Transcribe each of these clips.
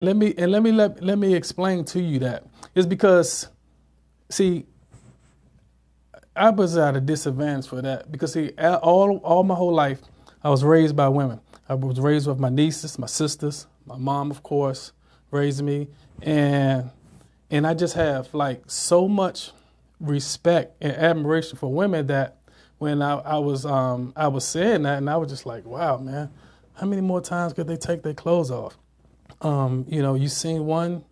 Let me explain to you that. It's because, see, I was at a disadvantage for that because, see, all my whole life I was raised by women. I was raised with my nieces, my sisters, my mom, of course, raised me, and I just have like so much respect and admiration for women that when I was saying that, and I was just like, wow, man, how many more times could they take their clothes off? You seen one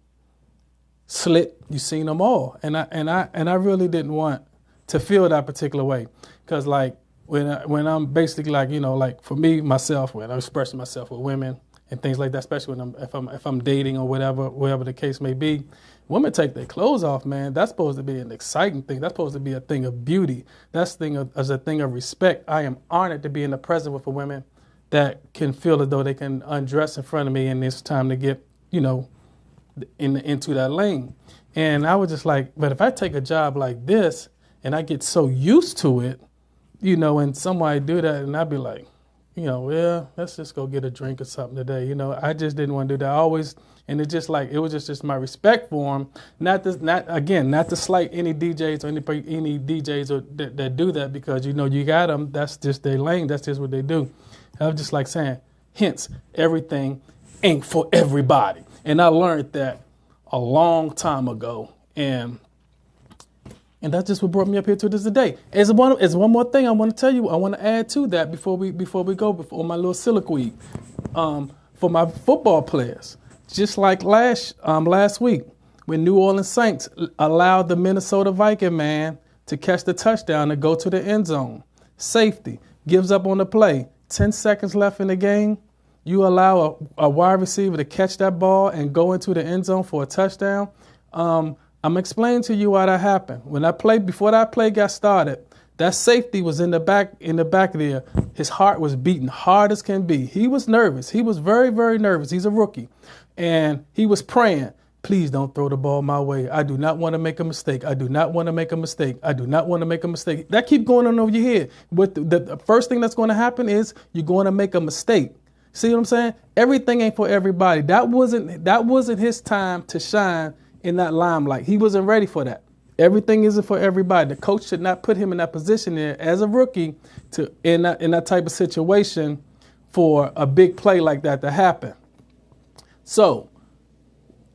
slit, you seen them all, and I really didn't want to feel that particular way, because like when I'm basically like, like for me myself, when I'm expressing myself with women and things like that, especially when if I'm dating or whatever the case may be, women take their clothes off, man. That's supposed to be an exciting thing. That's supposed to be a thing of beauty. That's as a thing of respect. I am honored to be in the presence with a woman that can feel as though they can undress in front of me, and it's time to get, into that lane. And I was just like, but if I take a job like this and I get so used to it, and somebody do that, and I'd be like, well, let's just go get a drink or something today. I just didn't want to do that. I always, and it was just my respect for them. Not to slight any DJs or any DJs that do that, because you got them. That's just their lane. That's just what they do. I was just like saying, hence, everything ain't for everybody. And I learned that a long time ago, and that's just what brought me up here to this today. As one more thing I want to tell you, I want to add to that before we go before my little soliloquy. For my football players, just like last week, when New Orleans Saints allowed the Minnesota Viking man to catch the touchdown and go to the end zone. Safety, gives up on the play. 10 seconds left in the game. You allow a wide receiver to catch that ball and go into the end zone for a touchdown. I'm explaining to you why that happened. Before that play got started, that safety was in the back there. His heart was beating hard as can be. He was nervous. He was very, very nervous. He's a rookie. And he was praying, please don't throw the ball my way. I do not want to make a mistake. I do not want to make a mistake. I do not want to make a mistake. That keep going on over your head. But the first thing that's going to happen is you're going to make a mistake. See what I'm saying? Everything ain't for everybody. That wasn't his time to shine in that limelight. He wasn't ready for that. Everything isn't for everybody. The coach should not put him in that position there as a rookie in that type of situation for a big play like that to happen. So,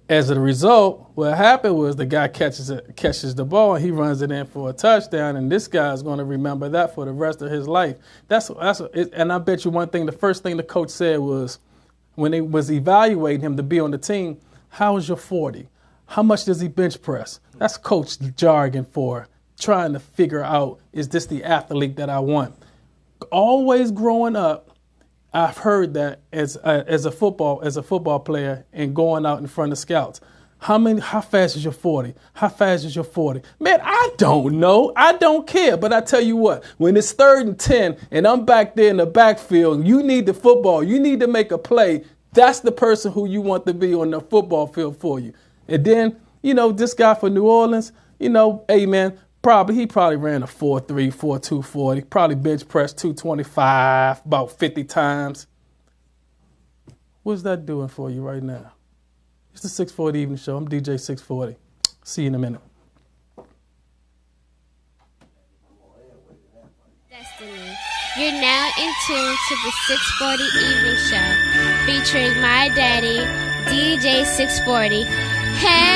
as a result, what happened was the guy catches the ball and he runs it in for a touchdown, and this guy's going to remember that for the rest of his life. And I bet you one thing, the first thing the coach said was, when they was evaluating him to be on the team, how is your 40? How much does he bench press? That's coach jargon for trying to figure out, is this the athlete that I want? Always growing up, I've heard that as a football player and going out in front of scouts. How fast is your 40? How fast is your 40? Man, I don't know. I don't care. But I tell you what, when it's 3rd and 10 and I'm back there in the backfield, you need the football, you need to make a play, that's the person who you want to be on the football field for you. And then, this guy for New Orleans, hey man, he probably ran a 4.3, 4.2 40, probably bench press 225 about 50 times. What's that doing for you right now? It's the 640 Evening Show. I'm DJ 640. See you in a minute. Destiny. You're now in tune to the 640 Evening Show, featuring my daddy, DJ 640. Hey!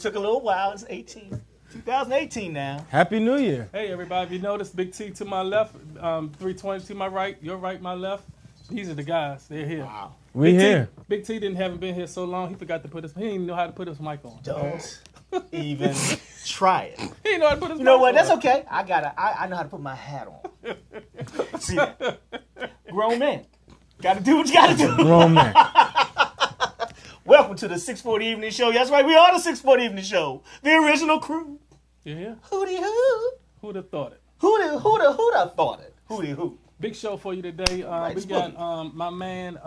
took a little while. It's 2018 now. Happy New Year. Hey, everybody, if you notice, Big T to my left, 320 to my right, your right, my left. These are the guys. They're here. Wow. We here. Big T haven't been here so long, he forgot to he didn't even know how to put his mic on. Don't even try it. He didn't know how to put his mic on. You know what? That's okay. I know how to put my hat on. See that? Grown men. Gotta do what you gotta do. Grown man. Welcome to the 640 Evening Show. That's right, we are the 640 Evening Show. The original crew. You here? Hootie hoo. Who'd have thought it? Who'da thought it? Hootie hoo. Big show for you today. We got my man.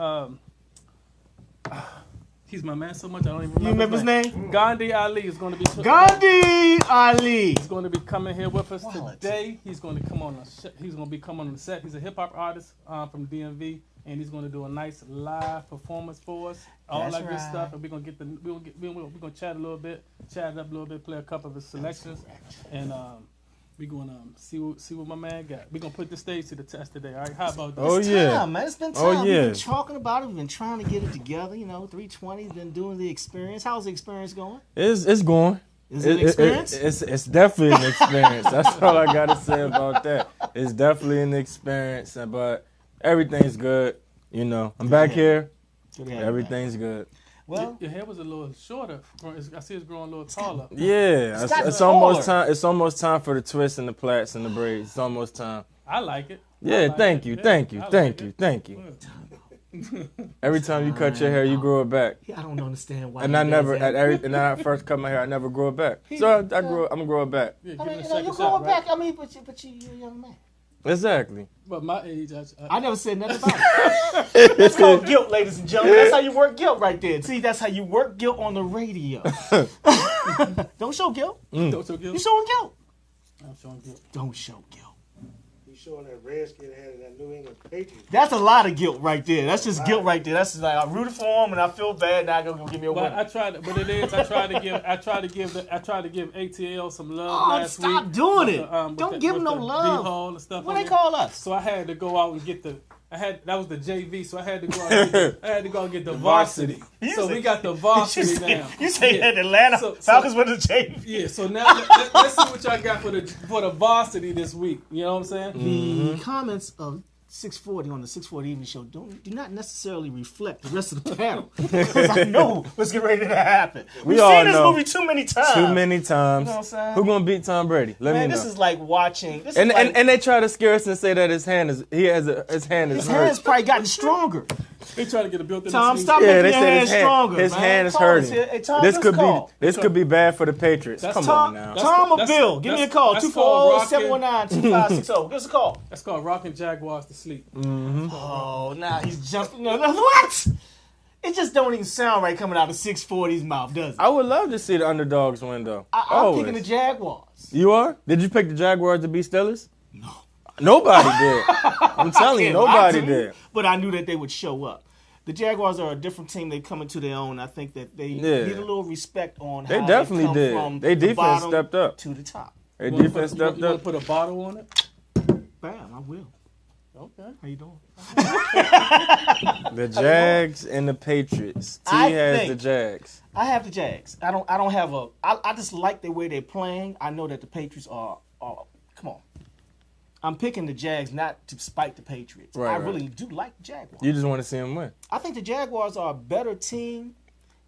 He's my man so much I don't even remember. You remember his name? Gandhi Ali is going to be. Gandhi Ali. He's going to be coming here with us Wallet. today. He's going to come on. He's going to be coming on the set. He's a hip hop artist from DMV, and he's going to do a nice live performance for us. All That's that good right. stuff, and we're going to chat a little bit, chat it up a little bit, play a couple of his selections, and we're going to see what my man got. We're going to put the stage to the test today. All right, how about that? Oh, yeah. Time, man. It's been time. Oh, yeah. We've been talking about it. We've been trying to get it together. 320's been doing the experience. How's the experience going? It's going. Is it an experience? It's definitely an experience. That's all I got to say about that. It's definitely an experience, but everything's good. I'm back here. Good to have you Everything's good. back. Well, Your hair was a little shorter. I see it's growing a little taller. Yeah, gotten it's almost taller. time. It's almost time for the twists and the plaits and the braids. It's almost time. I like it. Yeah, I like thank it. you, Yeah, thank you, I like thank it. you, thank you. Good. Every time you cut your hair, you grow it back. I don't understand why. And he I does never, that. and then I first cut my hair, I never grow it back. So I'm gonna grow it back. Yeah, I give mean, it a you second grow shot, it back. right? I mean, but you're a young man. Exactly. But my age, I never said nothing about it. That's called guilt, ladies and gentlemen. That's how you work guilt right there. See, that's how you work guilt on the radio. Don't show guilt. don't show guilt. You're showing guilt. I'm showing guilt. Don't show guilt. He's showing that Redskin had that New England Patriots. That's a lot of guilt right there. That's just guilt right there. That's just like I rooted for him and I feel bad. Now I go give me a But win. I tried to give ATL some love Oh, last week. stop doing it. With Don't give him no the love. D-Hall and stuff What on they there. call us? So I had to go out and get that was the JV, so I had to go out and get the varsity. You So say- we got the varsity now. You say Yeah. that Atlanta So- Falcons with the JV. Yeah, so now let's see what y'all got for the varsity this week. You know what I'm saying? The comments of 640 on the 640 Evening Show do not necessarily reflect the rest of the panel. Because I know what's getting ready to happen. We've all seen this know. movie too many times. Too many times. You know what I'm saying? Who gonna beat Tom Brady? Let Man, me know. this is like watching. This and, is like, and they try to scare us and say that his hand is his hand's hurt. probably gotten stronger. They trying to get a built-in. Tom, sneeze. stop Yeah, making they your say hand stronger. his man. hand is Call us hurting. here. Hey, Tom, This give could us a call. this could be bad for the Patriots. That's Come Tom, on now. That's- Tom or that's- Bill, give me a that's- call. that's called 240-719-2560. Give us a call. That's called rocking Jaguars to sleep. Oh, now he's jumping. No, what? It just don't even sound right coming out of 640's mouth, does it? I would love to see the underdogs win though. I'm Always. picking the Jaguars. You are? Did you pick the Jaguars to beat Steelers? No. Nobody did. I'm telling you, Can't lie nobody to you, did. But I knew that they would show up. The Jaguars are a different team. They come into their own. I think that they Yeah. need a little respect on They how definitely they come did. from They the defense bottom stepped up. to the top. Their You wanna defense put- stepped you wanna up. put a bottle on it? Bam, I will. Okay. How you doing? The Jags and the Patriots. T I has think- the Jags. I have the Jags. I don't have a. I just like the way they're playing. I know that the Patriots are. Come on. I'm picking the Jags not to spite the Patriots. Right, I right. really do like the Jaguars. You just want to see them win. I think the Jaguars are a better team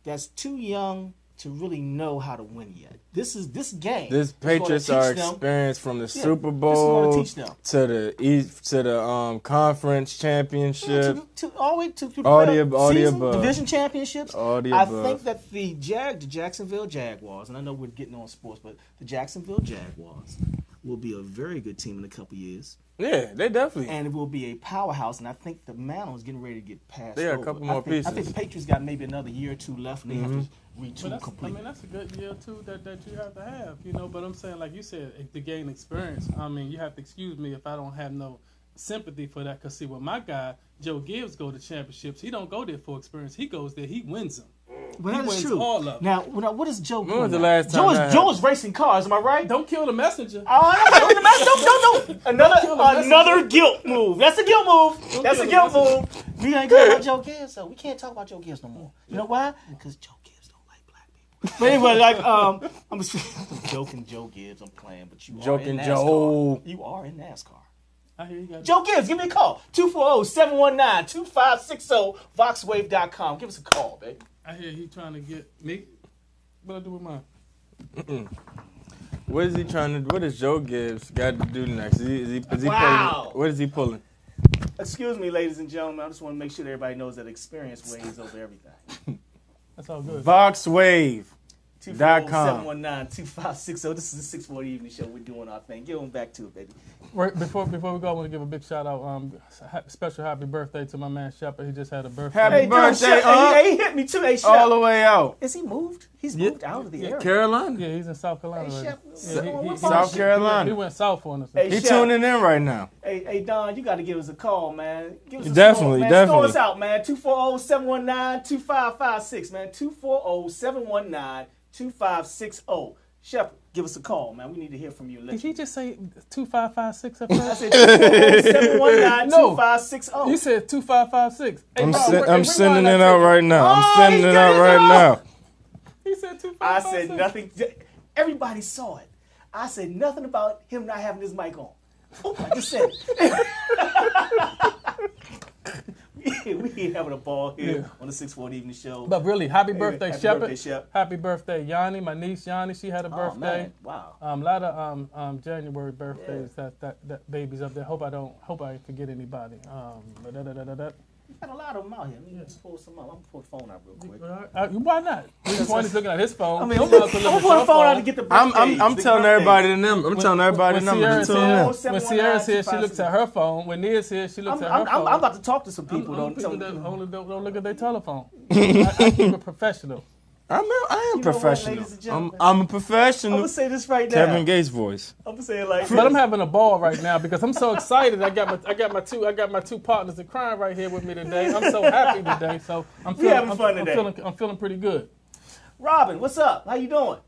that's too young to really know how to win yet. This game. This is gonna Patriots teach are them- experienced from the Yeah, Super this is Bowl gonna teach them. to the East to the conference championship. All the way to the All the season, above. division championships. All the I above. think that the Jacksonville Jaguars, and I know we're getting on sports, but the Jacksonville Jaguars will be a very good team in a couple years, Yeah, they definitely. and it will be a powerhouse. And I think the mantle is getting ready to get passed. They got a over. couple more I think pieces. the Patriots got maybe another year or two left, and they have to But retool that's, I completely. mean, that's a good year too that you have to have, you know. But I'm saying, like you said, to gain experience. I mean, you have to excuse me if I don't have no sympathy for that. Cause see, with my guy Joe Gibbs go to championships, he don't go there for experience. He goes there, he wins them. But He that is wins true. all of them. Now, what is Joe When doing was the now? last time that Joe happened? is racing cars. Am I right? Don't kill the messenger. No. kill the Another guilt move. That's a guilt move. That's a kill guilt the move. We ain't talking about Joe Gibbs, so we can't talk about Joe Gibbs no more. You know why? Because Joe Gibbs don't like black people. But anyway, like I'm joking, Joe Gibbs. I'm playing, but you Joking, are in NASCAR. Joe. You are in NASCAR. I hear you got Joe Gibbs, give me a call. 240-719-2560, voxwave.com. Give us a call, baby. I hear he trying to get me. What I do with mine? What is he trying to? What is Joe Gibbs got to do next? Is he Wow. pulling? What is he pulling? Excuse me, ladies and gentlemen. I just want to make sure that everybody knows that experience weighs over everything. That's all good. VoxWave. 240-719-2560. This is the 640 Evening Show. We're doing our thing. Get on back to it, baby. Right, before we go, I want to give a big shout out, special happy birthday to my man Shepard. He just had a birthday. Happy birthday, hey, he hit me too. Hey, Shep. all the way out. Is he moved? He's moved out of the area. Carolina. Yeah, he's in South Carolina. Hey, right Shep, now. what's He- South Carolina. He went south on us. Hey, He Shep. tuning in right now. Hey, Don, you got to give us a call, man. Give us a Definitely, score, man. definitely. Score us out, man. 240-719-2556, man. 240-719-2560. Shepard, give us a call, man. We need to hear from you. Did he just say 2556 at I first? said 240-719-2560. You said 2556. Hey, I'm sending it out right now. I'm sending it out right now. He said 2556. I said nothing. Everybody saw it. I said nothing about him not having his mic on. Oh, I just said it. We having a ball here on the 640 Evening Show. But really, happy birthday, happy Shepard. birthday, Shep. Happy birthday, Yanni. My niece Yanni, she had a Oh, birthday. man. Wow. A lot of January birthdays that babies up there. Hope I forget anybody. You got a lot of them out here. Let me just pull some out. I'm gonna pull the phone out real quick. Why not? This one is looking at his phone. I mean, I'm Someone else gonna will look at pull the your phone out to get the birthdays. I'm the telling birthdays. everybody the number. I'm telling everybody the number to tune in. When Sierra's here, she looks at her phone. When Nia's here, she looks at her phone. I'm about to talk to some people. People that only don't look at their telephone. I keep it professional. I am You know what, professional. ladies and gentlemen? I'm a I'm professional. gonna say this right now. Kevin Gates voice. I'm gonna say it like But I'm having a ball right now because I'm so excited. I got my two partners in crime right here with me today. I'm so happy today. So I'm having fun today. I'm feeling pretty good. Robin, what's up? How you doing?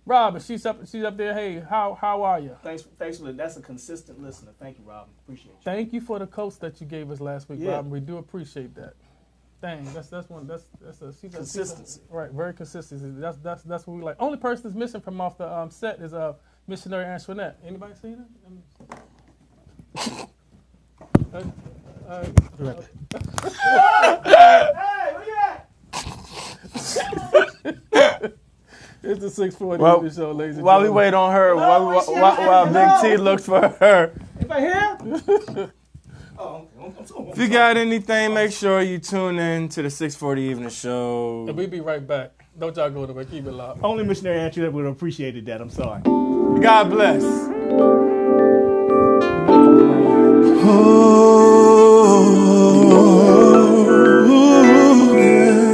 Robin, she's up there. Hey, how are you? Thanks for that's a consistent listener. Thank you, Robin. Appreciate you. Thank you for the coach that you gave us last week, Yeah. Robin. We do appreciate that. Dang, that's a Consistency. Right, very consistency. That's what we like. Only person that's missing from off the set is Missionary Antoinette. Anybody seen it? Hey, where you at? It's the 640 Well, Evening Show, ladies and While we gentlemen. wait on her, while Big T looks for her. Anybody here? Oh, I'm If you got anything, make sure you tune in to the 640 Evening Show. And we'll be right back. Don't y'all go away. Keep it locked. Only Missionary Antoinette would have appreciated that. I'm sorry. God bless.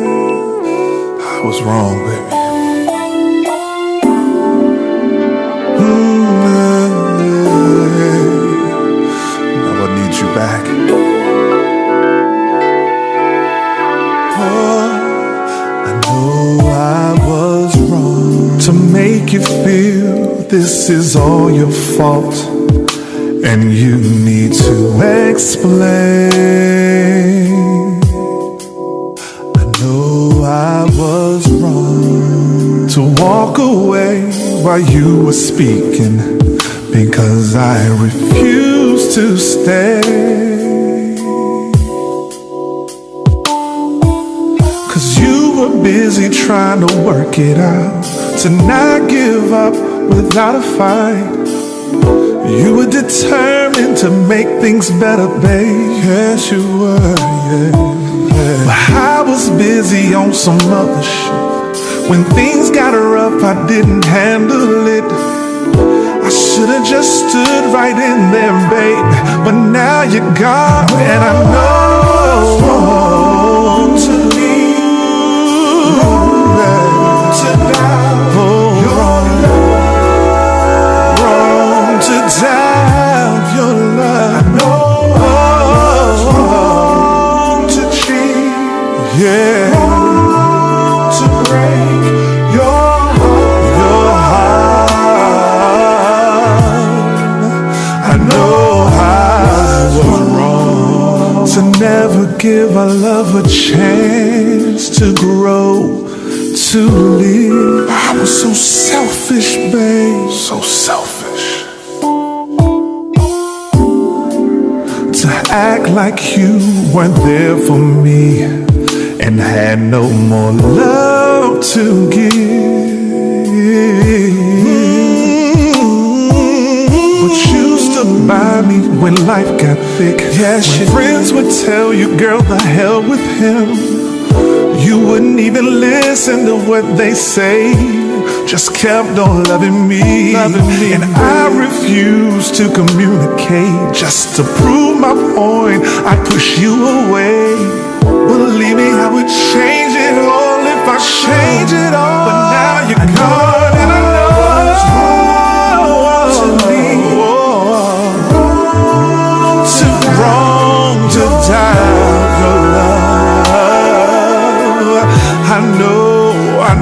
I was wrong, baby. Now I need you back. I know I was wrong to make you feel this is all your fault, and you need to explain. I know I was wrong to walk away while you were speaking, because I refused to stay. Cause you were busy trying to work it out, to not give up without a fight. You were determined to make things better, babe. Yes, you were, yeah. But I was busy on some other shit. When things got rough, I didn't handle it. I should've just stood right in there, babe. But now you're gone, and I know wrong to leave, wrong to doubt your love, wrong to doubt your love. I know wrong to cheat, yeah, wrong to break your heart. I know I was wrong to never give our love a chance to grow, to live. I was so selfish, babe, so selfish. To act like you weren't there for me and had no more love to give. But you stood by me when life got thick. Yes, when friends would tell you, girl, the hell with him. You wouldn't even listen to what they say, just kept on loving me. And I refused to communicate. Just to prove my point, I push you away. Believe me, I would change it all if I change it all. But now you're gone and I know it's wrong to me. Too wrong to doubt your love. I know I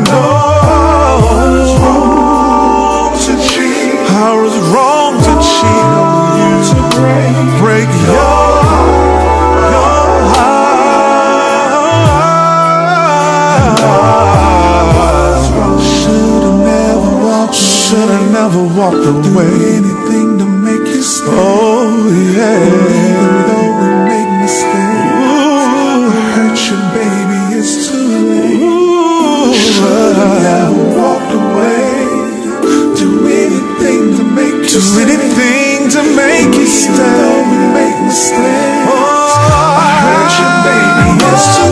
was wrong to cheat on you, to break your heart. Should've never walked away. Anything to make you stay. Oh yeah. Even though we make mistakes, I hurt you, baby. It's too late. Should've never walked away. Do anything to make you stay. Even though we make mistakes, I hurt you, baby. It's too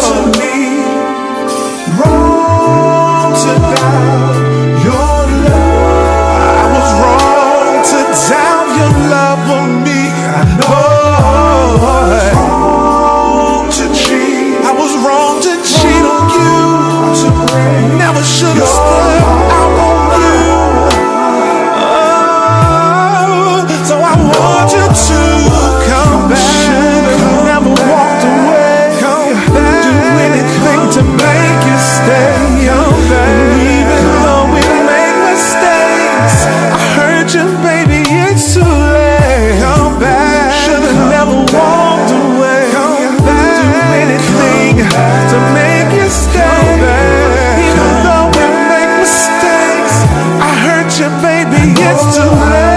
to me. Wrong to doubt your love. I was wrong to doubt your love for me. I know I was wrong to cheat. I was wrong to cheat on you. Never should have stepped out on you. So I want you to come back. Never walked away. Come back. Do anything to make you stay. Come back. Even though we make mistakes, I heard you, baby. It's too late. Come back. Should've never walked away. Come back. Do anything to make you stay. Even though we make mistakes, I heard you, baby. It's too late.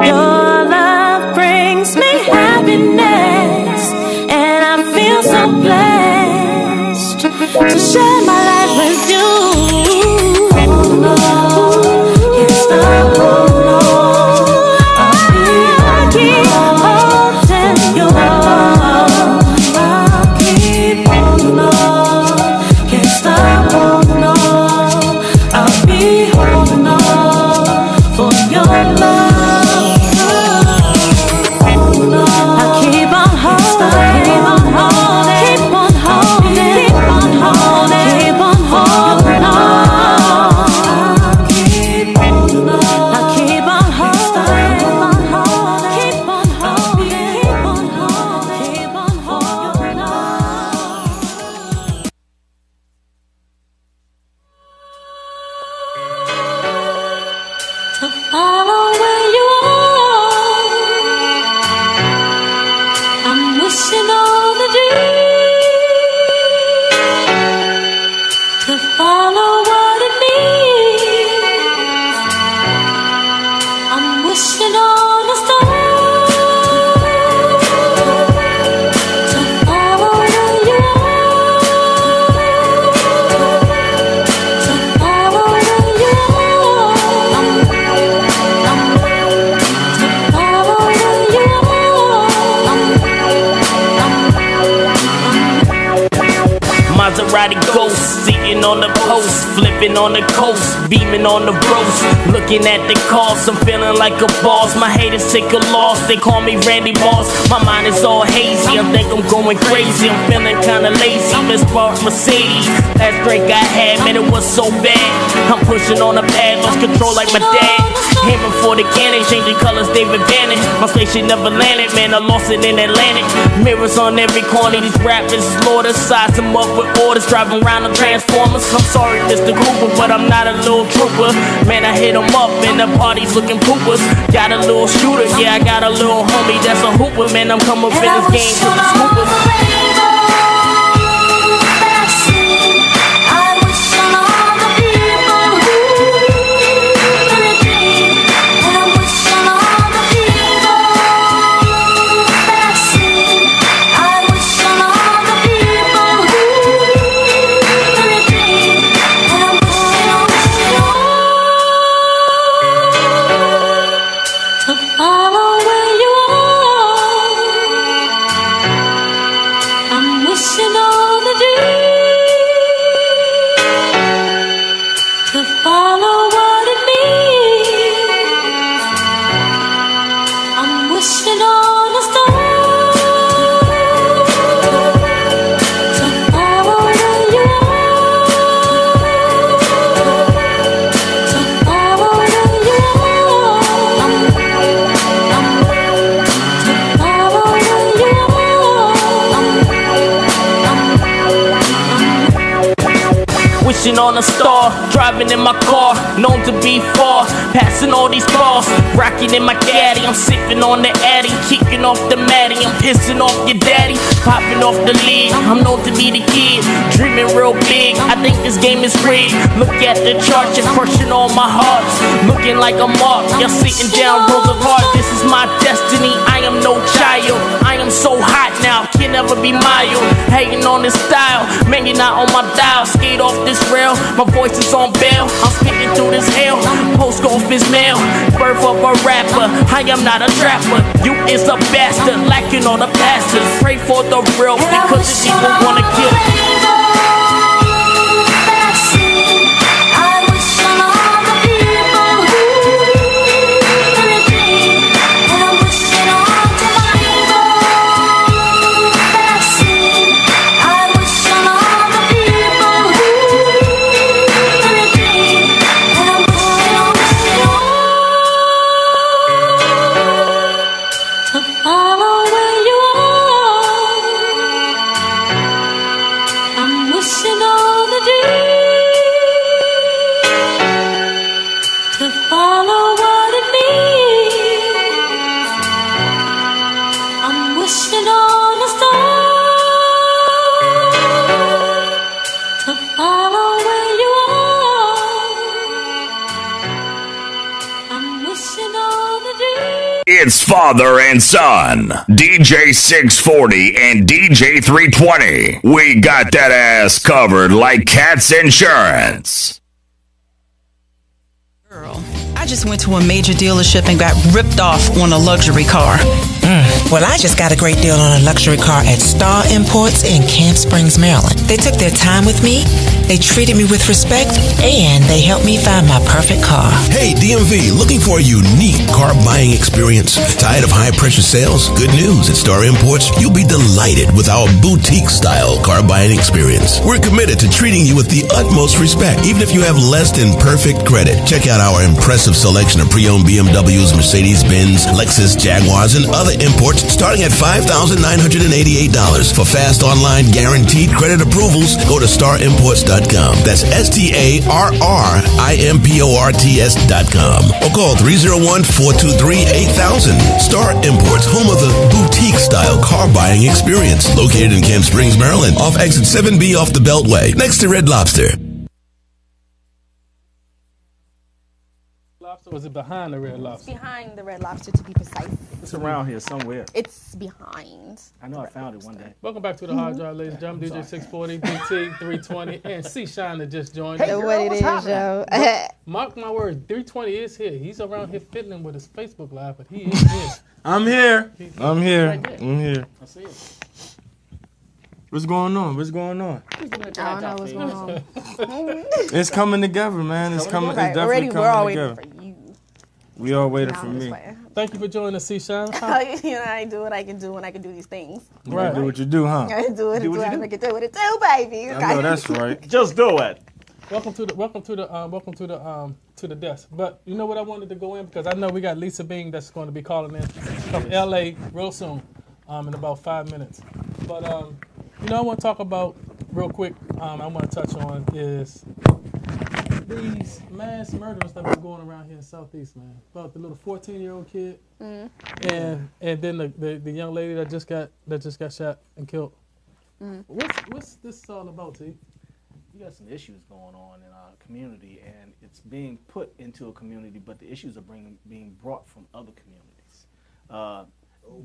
Your love brings me happiness, and I feel so blessed to share my life with you. Oh no, can't stop, oh no, I'll keep holding your love. I'll keep holding on, can't stop, oh no, I'll be holding on for your love. Maserati ghost, sitting on the post, flipping on the coast, beaming on the roast, looking at the cost, I'm feeling like a boss. My haters take a loss, they call me Randy Moss. My mind is all hazy, I think I'm going crazy. I'm feeling kinda lazy, Miss Bart Mercedes. Last drink I had, man, it was so bad. I'm pushing on the pad, lost control like my dad. Aiming for the cannon, changing colors, David Bannon. My spaceship never landed, man, I lost it in Atlantic. Mirrors on every corner, these rappers is loaded. Size them up with orders, driving around the Transformers. I'm sorry, Mr. Cooper, but I'm not a little trooper. Man, I hit them up, and the party's looking poopers. Got a little shooter, yeah, I got a little homie that's a hooper. Man, I'm coming for this game to the scoopers. Wishing on a star, driving in my car, known to be far, passing all these bars, rocking in my caddy. I'm sipping on the Addy, kicking off the Matty. I'm pissing off your daddy, popping off the lid. I'm known to be the kid, dreaming real big. I think this game is rigged. Look at the chart, you're crushing all my hearts, looking like a mark. You're sitting down, Rosa Parks. This is my destiny. I am no child. I am so hot now, can never be mild. Hating on this style, man, you're not on my dial. Skate off this rail, my voice is on bail. I'm spitting through this hell, post office mail. Birth of a rapper, I am not a trapper. You is a bastard, lacking on the pastors. Pray for the real, because the people wanna kill. It's father and son, DJ 640 and DJ 320. We got that ass covered like Cat's Insurance. Girl, I just went to a major dealership and got ripped off on a luxury car. Well, I just got a great deal on a luxury car at Star Imports in Camp Springs, Maryland. They took their time with me, they treated me with respect, and they helped me find my perfect car. Hey, DMV, looking for a unique car buying experience? Tired of high-pressure sales? Good news. At Star Imports, you'll be delighted with our boutique-style car buying experience. We're committed to treating you with the utmost respect, even if you have less than perfect credit. Check out our impressive selection of pre-owned BMWs, Mercedes-Benz, Lexus, Jaguars, and other imports starting at $5,988. For fast online guaranteed credit approvals, go to starimports.com. That's STARIMPORTS.com. Or call 301-423-8000. Star Imports, home of the boutique-style car buying experience. Located in Camp Springs, Maryland, off exit 7B off the Beltway, next to Red Lobster. Lobster, was it behind the Red Lobster? Behind the Red Lobster, to be precise. It's around here somewhere. It's behind. I know I found it one day. Welcome back to the Hard Drive, ladies and gentlemen. DJ 640, DT 320, and C Shine that just joined. Hey, what it is, yo. Mark my words, 320 is here. He's around here fiddling with his Facebook Live, but he is here. I'm here. I'm here. Right there. I'm here. I see it. What's going on? What's going on? I don't know what's going on. It's coming together, man. It's coming. It's Right, definitely already, we're all coming waiting together. for you. We all waiting No, for I'm just me. playing. Thank you for joining us, C Shine. You know, I do what I can do when I can do these things. Right. Do what you do, huh? I do what Do what I you do. make it do what it do, baby. I know that's right. Just do it. Welcome to the desk. But you know what I wanted to go in because I know we got Lisa Bing that's going to be calling in from LA real soon, in about 5 minutes. But you know, I want to talk about real quick. I want to touch on is these mass murders that been going around here in Southeast, man. About the little 14-year-old kid, and then the young lady that just got shot and killed. What's this all about, T? We got some issues going on in our community, and it's being put into a community, but the issues are being brought from other communities.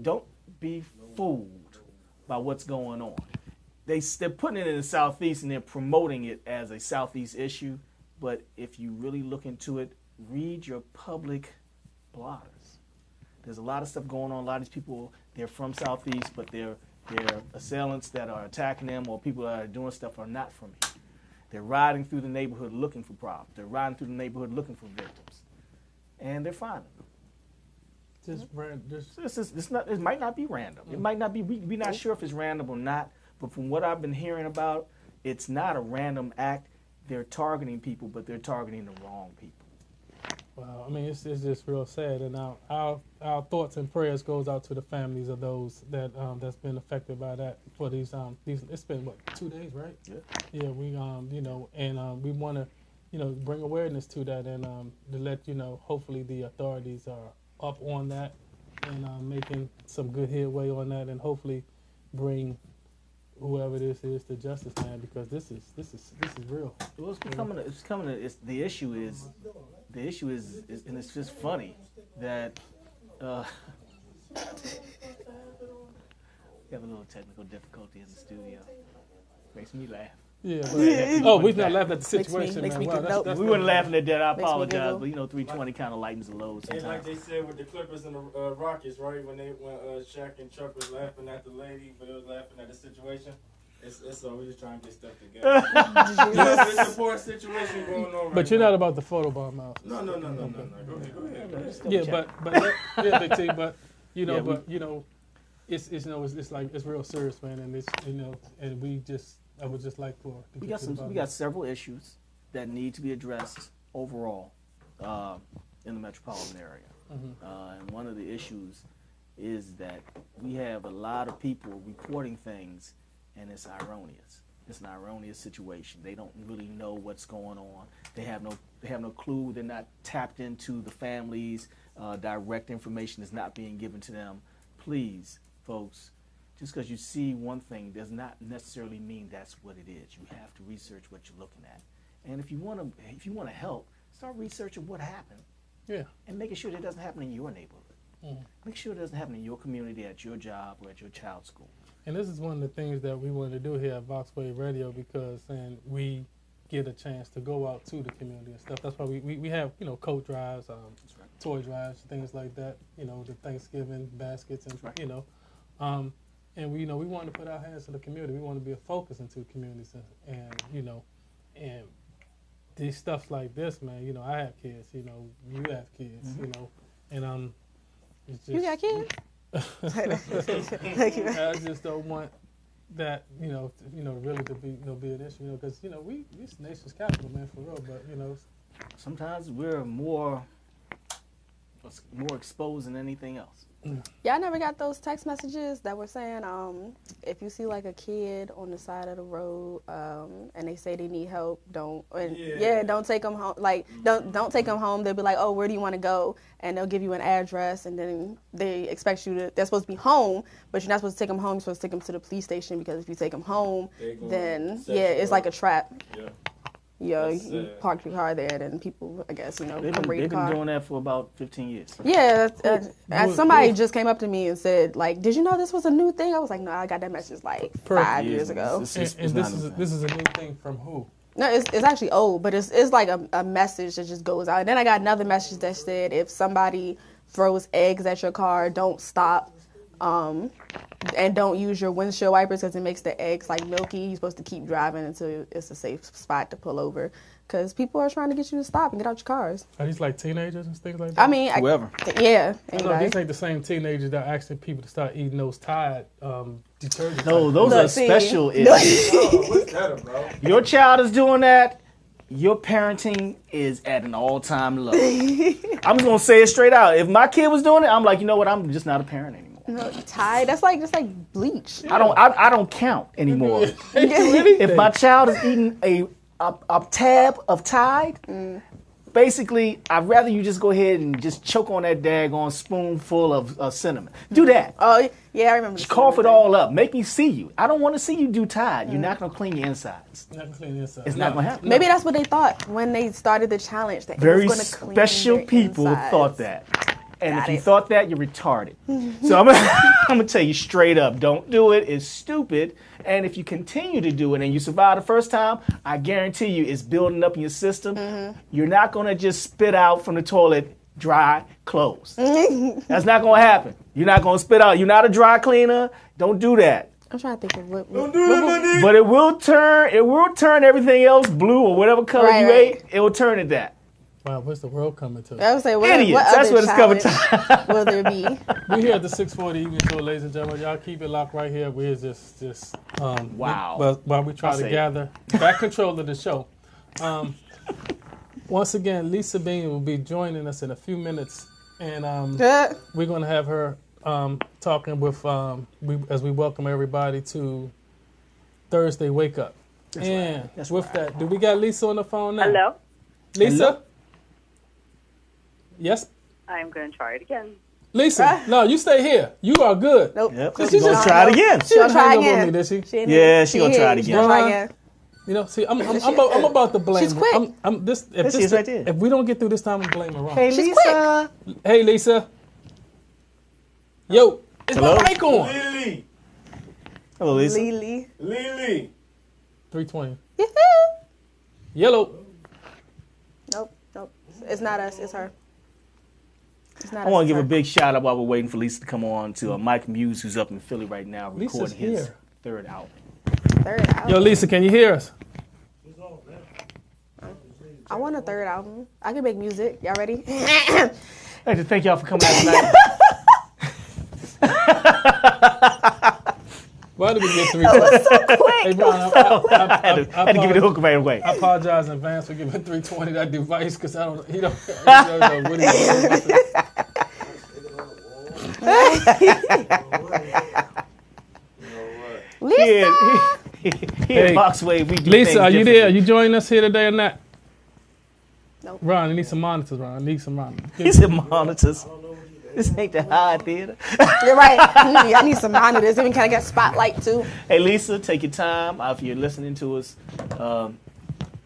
Don't be fooled by what's going on. They're putting it in the Southeast, and they're promoting it as a Southeast issue. But if you really look into it, read your public blotters. There's a lot of stuff going on. A lot of these people, they're from Southeast, but they're assailants that are attacking them or people that are doing stuff are not from here. They're riding through the neighborhood looking for problems. They're riding through the neighborhood looking for victims. And they're finding them. It might not be random. It might not be, we're not sure if it's random or not, but from what I've been hearing about, it's not a random act. They're targeting people, but they're targeting the wrong people. Well, I mean, it's just real sad, and our thoughts and prayers goes out to the families of those that that's been affected by that. For these it's been what 2 days, right? Yeah. We you know, and we want to, you know, bring awareness to that, and to let you know, hopefully the authorities are up on that and making some good headway on that, and hopefully bring whoever this is to justice, man, because this is real. Well, the issue is, and it's just funny that we have a little technical difficulty in the studio. Makes me laugh. Yeah, but we've not laughing at the situation, man. Wow, that's we weren't laughing at that. I Makes me apologize, giggle. but you know, 320 kind of lightens the load sometimes. And like they said with the Clippers and the Rockets, right? When Shaq and Chuck was laughing at the lady, but it was laughing at the situation. It's so we're just trying to get stuff together. It's a poor situation going on right But you're not about the photobomb house. No. Go ahead. Yeah, but Big T, but you know, it's you know, it's like it's real serious, man, and it's, you know, and I would just like for We got several issues that need to be addressed overall in the metropolitan area. And one of the issues is that we have a lot of people reporting things, and it's erroneous. It's an erroneous situation. They don't really know what's going on. They have no clue. They're not tapped into the families. Direct information is not being given to them. Please, folks, just because you see one thing does not necessarily mean that's what it is. You have to research what you're looking at. And if you want to help, start researching what happened. Yeah. And making sure that it doesn't happen in your neighborhood. Make sure it doesn't happen in your community, at your job, or at your child's school. And this is one of the things that we want to do here at Voxwave Radio, because then we get a chance to go out to the community and stuff. That's why we have, coat drives, toy drives, things like that, the Thanksgiving baskets, and, and we want to put our hands in the community. We want to be a focus into the communities, and and these stuff like this, man, I have kids, you have kids, and it's just, You got kids? I just don't want that, really to be, be an issue, because, we nation's capital, man, for real, but, sometimes we're more exposed than anything else. Y'all never got those text messages that were saying, if you see like a kid on the side of the road, and they say they need help, don't take them home. Like, don't take them home. They'll be like, oh, where do you want to go? And they'll give you an address, and then they expect you to. They're supposed to be home, but you're not supposed to take them home. You're supposed to take them to the police station, because if you take them home, then it's like a trap. Yeah. You park your car there, and then people, I guess, They've come been raid the car. doing that for about 15 years. Yeah, somebody just came up to me and said, like, did you know this was a new thing? I was like, no, I got that message like 5 years ago. This is a new thing from who? No, it's actually old, but it's like a message that just goes out. And then I got another message that said, if somebody throws eggs at your car, don't stop. And don't use your windshield wipers, because it makes the eggs like milky. You're supposed to keep driving until it's a safe spot to pull over, because people are trying to get you to stop and get out your cars. Are these like teenagers and things like that? I mean, whoever. Yeah. I know these ain't the same teenagers that are asking people to start eating those Tide detergent. No, those are special issues. What's that about? Your child is doing that. Your parenting is at an all-time low. I'm just gonna say it straight out. If my kid was doing it, I'm like, you know what? I'm just not a parent anymore. No, Tide, that's like just like bleach. I don't count anymore. If my child is eating a tab of Tide, basically, I'd rather you just go ahead and just choke on that daggone spoonful of cinnamon. Do that. Oh, yeah, I remember. Just cough it all up. Make me see you. I don't want to see you do Tide. You're not going to clean your insides. Not gonna clean the inside. It's not going to happen. Maybe that's what they thought when they started the challenge. That Very it was gonna clean special their people insides. thought that. And Got if you it. thought that, you're retarded. So I'm gonna tell you straight up, don't do it. It's stupid. And if you continue to do it and you survive the first time, I guarantee you it's building up in your system. You're not gonna just spit out from the toilet dry clothes. That's not gonna happen. You're not gonna spit out. You're not a dry cleaner. Don't do that. I'm trying to think of what. Don't do it, buddy. But it will turn everything else blue or whatever color you ate. It will turn it that. Wow, what's the world coming to? I would say, Idiots. what That's other what it's coming challenge to. will there be? We're here at the 640 Evening Show, ladies and gentlemen. Y'all keep it locked right here. We're just wow. While we try to gather back control of the show. Once again, Lisa Bean will be joining us in a few minutes, and we're going to have her talking with as we welcome everybody to Thursday Wake Up. And with that, do we got Lisa on the phone now? Hello? Lisa? Hello? Yes? I'm going to try it again. Lisa, no, you stay here. You are good. Nope. Yep. She's going to try it again. She didn't hang up on me, did she? Yeah, she going to try it again. Try again. You know, see, I'm about to blame She's her. quick. If we don't get through this time, I'm blaming her. Hey, She's Lisa. Hey, Lisa. Yo, is Hello? my mic on? Lily. Hello, Lisa. Lily. 320. Yahoo! Yellow. Nope. It's not us. It's her. It's not I want us, to give it's a big shout out while we're waiting for Lisa to come on to Mike Muse, who's up in Philly right now, Lisa's recording his here. third album. her. Third album. Yo, Lisa, can you hear us? I want a third album. I can make music. Y'all ready? I'd like to thank y'all for coming out tonight. Why did we get 3? That was so quick. Hey, Brian, I had to give you the hook right away. I apologize in advance for giving 320 that device, because he don't know what he's doing. Lisa. Here at Voxwave, we do Lisa, things are you there? Are differently. you joining us here today or not? Nope. Ron, I need some monitors, Ron. I need some monitors. He said monitors. This ain't the high theater. You're right. I need some monitors. Even can I get spotlight too? Hey, Lisa, take your time. If you're listening to us,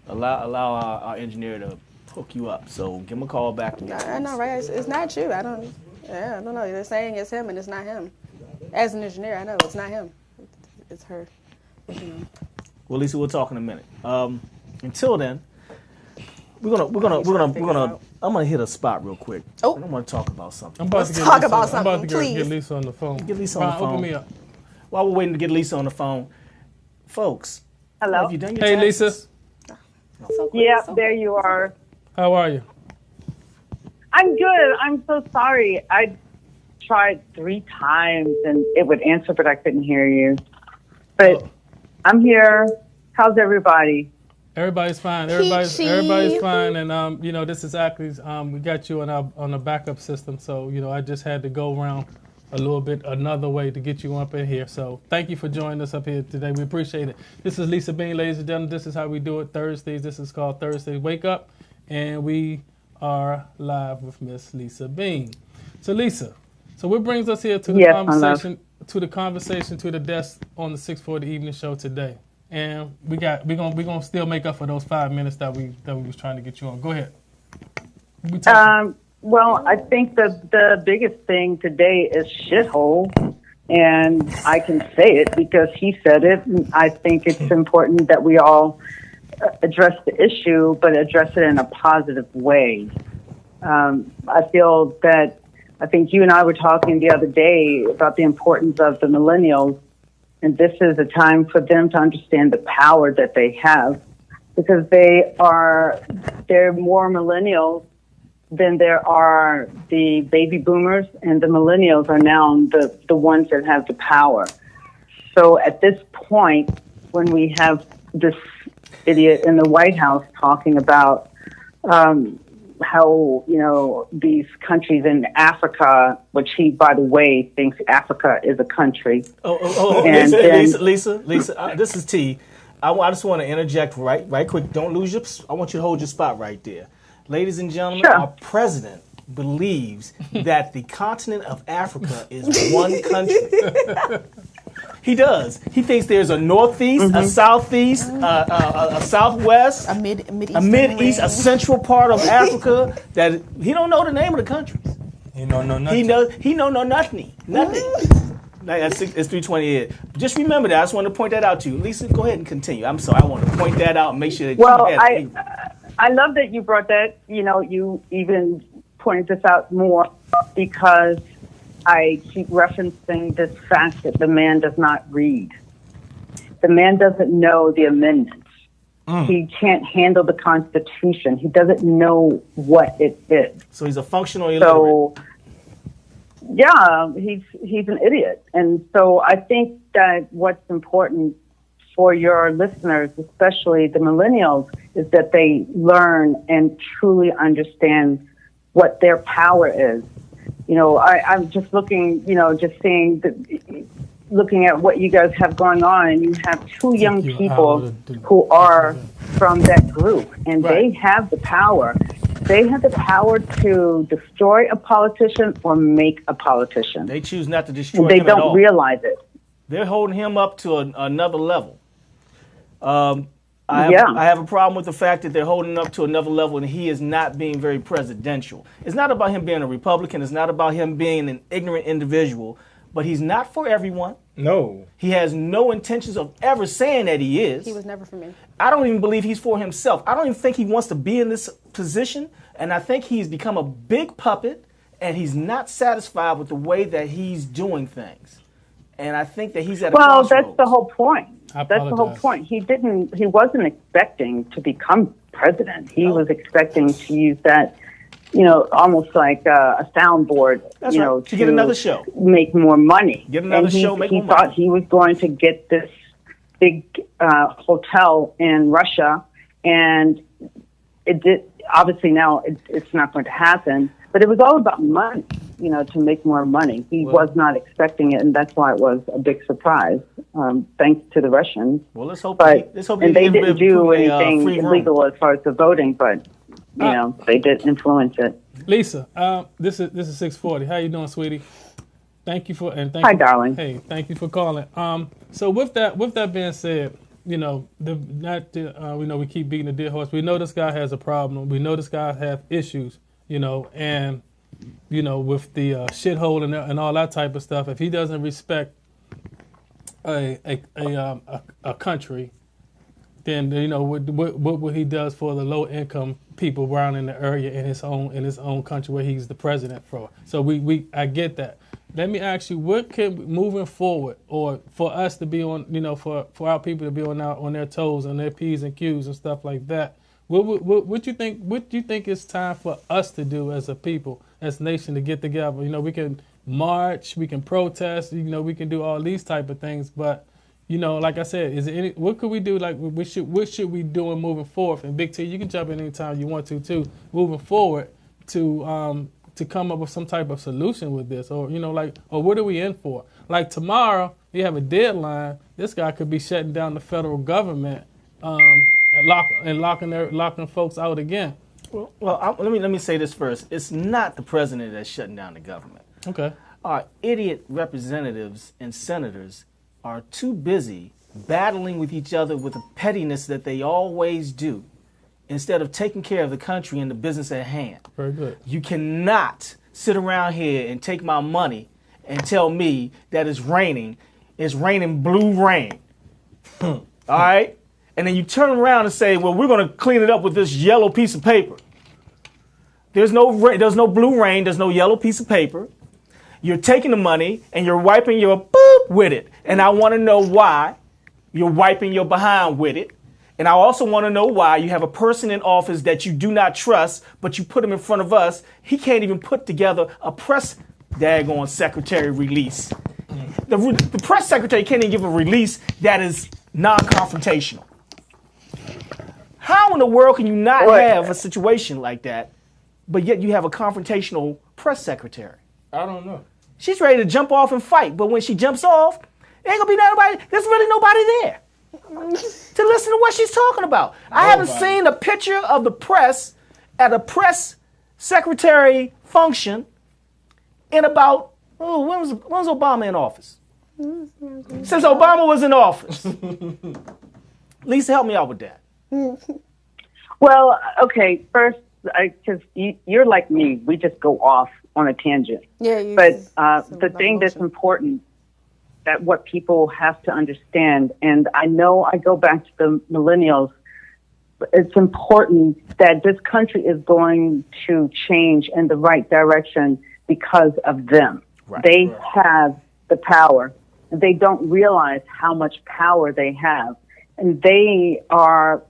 allow our engineer to hook you up. So give him a call back. I know, right? It's not you. I don't. Yeah, I don't know. They're saying it's him, and it's not him. As an engineer, I know it's not him. It's her. You know. Well, Lisa, we'll talk in a minute. Until then, we're gonna. I'm gonna hit a spot real quick. Oh, I'm gonna talk about something. I'm about to get Lisa on the phone. Get Lisa on the phone. Open me up. While we're waiting to get Lisa on the phone, folks. Hello. Have you done your Hey, taxes? Lisa. Yeah, there you are. How are you? I'm good. I'm so sorry. I tried 3 times and it would answer, but I couldn't hear you. But I'm here. How's everybody? Everybody's fine. Everybody's fine, and you know, this is actually we got you on a backup system, so you know, I just had to go around a little bit another way to get you up in here. So thank you for joining us up here today. We appreciate it. This is Lisa Bean, ladies and gentlemen. This is how we do it Thursdays. This is called Thursday Wake Up, and we are live with Miss Lisa Bean. So Lisa, so what brings us here to the conversation, to the desk on the 640 Evening Show today? And we're gonna still make up for those 5 minutes that we was trying to get you on. Go ahead. Well, I think the biggest thing today is shithole, and I can say it because he said it. And I think it's important that we all address the issue, but address it in a positive way. I feel that I think you and I were talking the other day about the importance of the millennials. And this is a time for them to understand the power that they have, because they're more millennials than there are the baby boomers, and the millennials are now the ones that have the power. So at this point, when we have this idiot in the White House talking about how, you know, these countries in Africa, which he, by the way, thinks Africa is a country. And Lisa, this is T. I just want to interject right quick. Don't lose I want you to hold your spot right there. Ladies and gentlemen, Our president believes that the continent of Africa is one country. He does. He thinks there's a northeast, a southeast, a southwest, a mid-east, a central part of Africa that he don't know the name of the countries. He don't know nothing. He don't know nothing. It's 3:28. Just remember that. I just want to point that out to you. Lisa, go ahead and continue. I'm sorry. I want to point that out and make sure that I love that you brought that. You know, you even pointed this out more because I keep referencing this fact that the man does not read. The man doesn't know the amendments. He can't handle the Constitution. He doesn't know what it is. So he's a functional illiterate. Yeah, he's an idiot. And so I think that what's important for your listeners, especially the millennials, is that they learn and truly understand what their power is. You know, I'm just looking, you know, just seeing, looking at what you guys have going on, and you have 2 young people who are from that group, and they have the power. They have the power to destroy a politician or make a politician. They choose not to destroy him at all. They don't realize it. They're holding him up to another level. I have a problem with the fact that they're holding him up to another level and he is not being very presidential. It's not about him being a Republican. It's not about him being an ignorant individual. But he's not for everyone. No. He has no intentions of ever saying that he is. He was never for me. I don't even believe he's for himself. I don't even think he wants to be in this position. And I think he's become a big puppet and he's not satisfied with the way that he's doing things. And I think that he's at a crossroads. That's the whole point. That's the whole point. He wasn't expecting to become president. He was expecting to use that, you know, almost like a soundboard, to get another show, make more money. Get another show, make more money. He thought he was going to get this big hotel in Russia, and it did. Obviously, now it's not going to happen. But it was all about money, you know, to make more money. He was not expecting it, and that's why it was a big surprise. Thanks to the Russians. Well, let's hope. They didn't do anything illegal as far as the voting, but. You know, they did influence it. Lisa, this is 640. How you doing, sweetie? Thank you for Hi, darling. Hey, thank you for calling. So with that being said, you know, we know we keep beating the dead horse. We know this guy has a problem. We know this guy has issues. You know, and with the shithole and all that type of stuff, if he doesn't respect a country, then what he does for the low income people around in the area in his own country where he's the president for. So I get that. Let me ask you, what can moving forward, or for us to be on, for our people to be on their toes, on their P's and Q's and stuff like that. What you think? What do you think it's time for us to do as a people, as a nation, to get together? We can march, we can protest, we can do all these type of things, but like I said, what could we do? Like, what should we do in moving forward? And Big T, you can jump in anytime you want to too. Moving forward to come up with some type of solution with this, or or what are we in for? Like tomorrow, we have a deadline. This guy could be shutting down the federal government, and locking folks out again. Well, let me say this first. It's not the president that's shutting down the government. Okay. Our idiot representatives and senators are too busy battling with each other with the pettiness that they always do, instead of taking care of the country and the business at hand. Very good. You cannot sit around here and take my money and tell me that it's raining blue rain. All right? And then you turn around and say, well, we're going to clean it up with this yellow piece of paper. There's no blue rain, there's no yellow piece of paper. You're taking the money and you're wiping your boop with it. And I want to know why you're wiping your behind with it. And I also want to know why you have a person in office that you do not trust, but you put him in front of us. He can't even put together a press daggone secretary release. The press secretary can't even give a release that is non-confrontational. How in the world can you not have a situation like that, but yet you have a confrontational press secretary? I don't know. She's ready to jump off and fight, but when she jumps off, there ain't gonna be nobody. There's really nobody there to listen to what she's talking about. I haven't seen a picture of the press at a press secretary function in about when was Obama in office? Since Obama was in office. Lisa, help me out with that. Well, okay, first, because you're like me, we just go off on a tangent. Yeah. But the thing that's important, that what people have to understand, and I know I go back to the millennials, it's important that this country is going to change in the right direction because of them. Right. They have the power. They don't realize how much power they have. And they are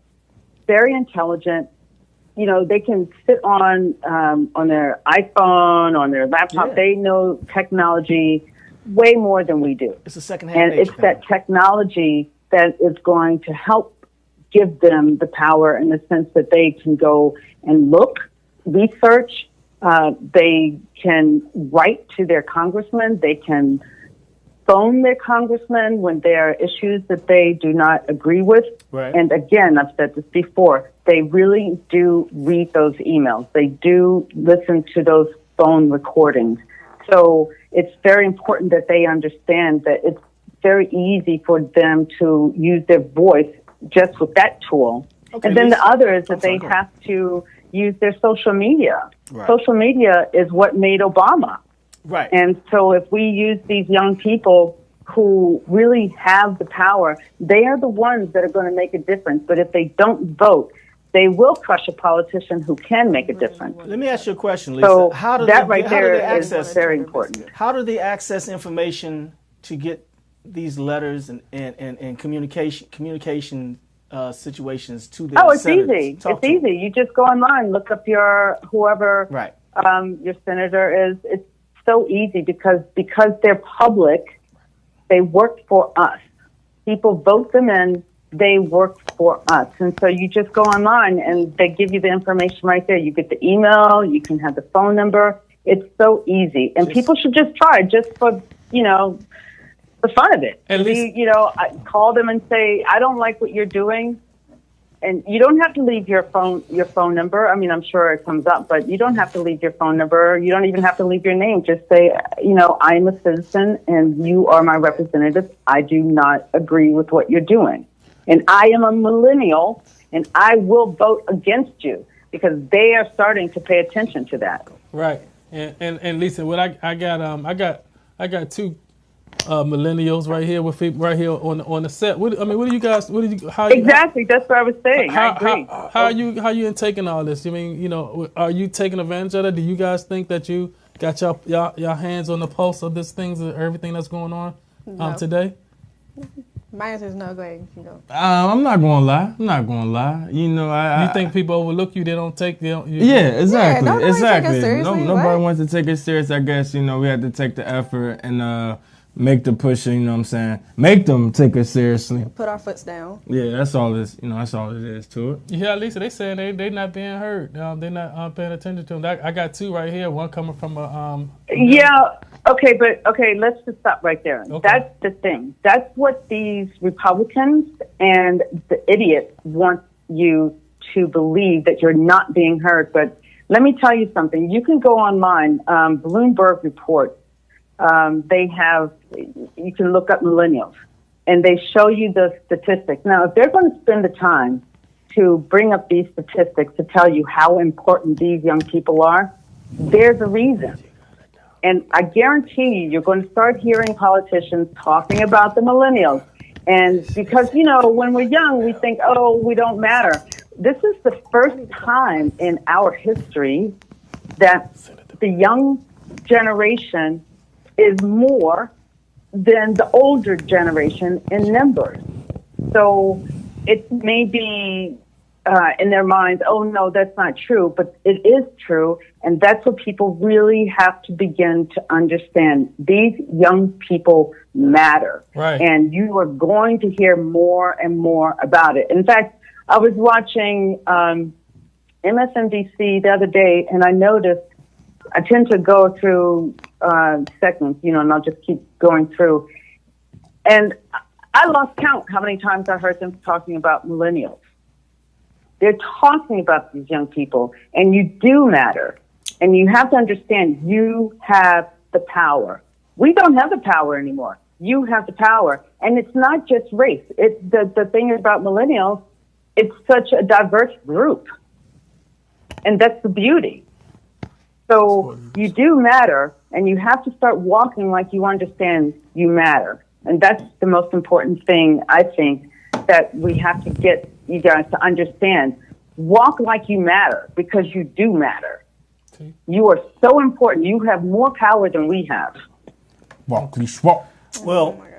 very intelligent. They can sit on their iPhone, on their laptop. Yeah. They know technology way more than we do. It's a second-hand nature. And it's that technology that is going to help give them the power in the sense that they can go and look, research. They can write to their congressman. They can phone their congressman when there are issues that they do not agree with. Right. And again, I've said this before, they really do read those emails. They do listen to those phone recordings. So it's very important that they understand that it's very easy for them to use their voice just with that tool. Okay, and then the other is that they have to use their social media. Right. Social media is what made Obama. Right. And so if we use these young people who really have the power, they are the ones that are going to make a difference. But if they don't vote, they will crush a politician who can make a difference. Let me ask you a question, Lisa. So is very important. How do they access information to get these letters and communication situations to their senators? Easy. It's easy. You just go online, look up whoever right. Your senator is. It's so easy because they're public. They work for us. People vote them in. They work for us. And so you just go online and they give you the information right there. You get the email. You can have the phone number. It's so easy. And people should just try it just for, the fun of it. At least, I call them and say, I don't like what you're doing. And you don't have to leave your phone number. I mean, I'm sure it comes up, but you don't have to leave your phone number. You don't even have to leave your name. Just say, I'm a citizen and you are my representative. I do not agree with what you're doing. And I am a millennial and I will vote against you, because they are starting to pay attention to that. Right. And listen, what I got two millennials right here on the set. What do you guys? Exactly, that's what I was saying. I agree. How are you taking all this? I mean, you know, are you taking advantage of it? Do you guys think that you got your hands on the pulse of this things, everything that's going on today? My answer is no. Go ahead. You go. I'm not gonna lie. You know, you think people overlook you? They don't take. Yeah, exactly. Yeah, exactly. Nobody wants to take it serious. I guess, you know, we had to take the effort and make the push. You know what I'm saying? Make them take it seriously. Put our foots down. Yeah, that's all it is. You know, that's all it is to it. Yeah, Lisa, they saying they not being heard. They're not paying attention to them. I got two right here. One coming from a. Okay, let's just stop right there. Okay. That's the thing. That's what these Republicans and the idiots want you to believe, that you're not being heard. But let me tell you something. You can go online, Bloomberg Report. You can look up millennials, and they show you the statistics. Now, if they're going to spend the time to bring up these statistics to tell you how important these young people are, there's a reason. And I guarantee you're going to start hearing politicians talking about the millennials. And because, you know, when we're young, we think, oh, we don't matter. This is the first time in our history that the young generation is more than the older generation in numbers. So it may be in their minds, oh, no, that's not true, but it is true. And that's what people really have to begin to understand. These young people matter. Right. And you are going to hear more and more about it. In fact, I was watching MSNBC the other day, and I noticed I tend to go through segments, you know, and I'll just keep going through. And I lost count how many times I heard them talking about millennials. They're talking about these young people, and you do matter. And you have to understand, you have the power. We don't have the power anymore. You have the power. And it's not just race. It's the thing about millennials, it's such a diverse group. And that's the beauty. So you do matter, and you have to start walking like you understand you matter. And that's the most important thing, I think, that we have to get you guys to understand. Walk like you matter, because you do matter. You are so important. You have more power than we have. Well,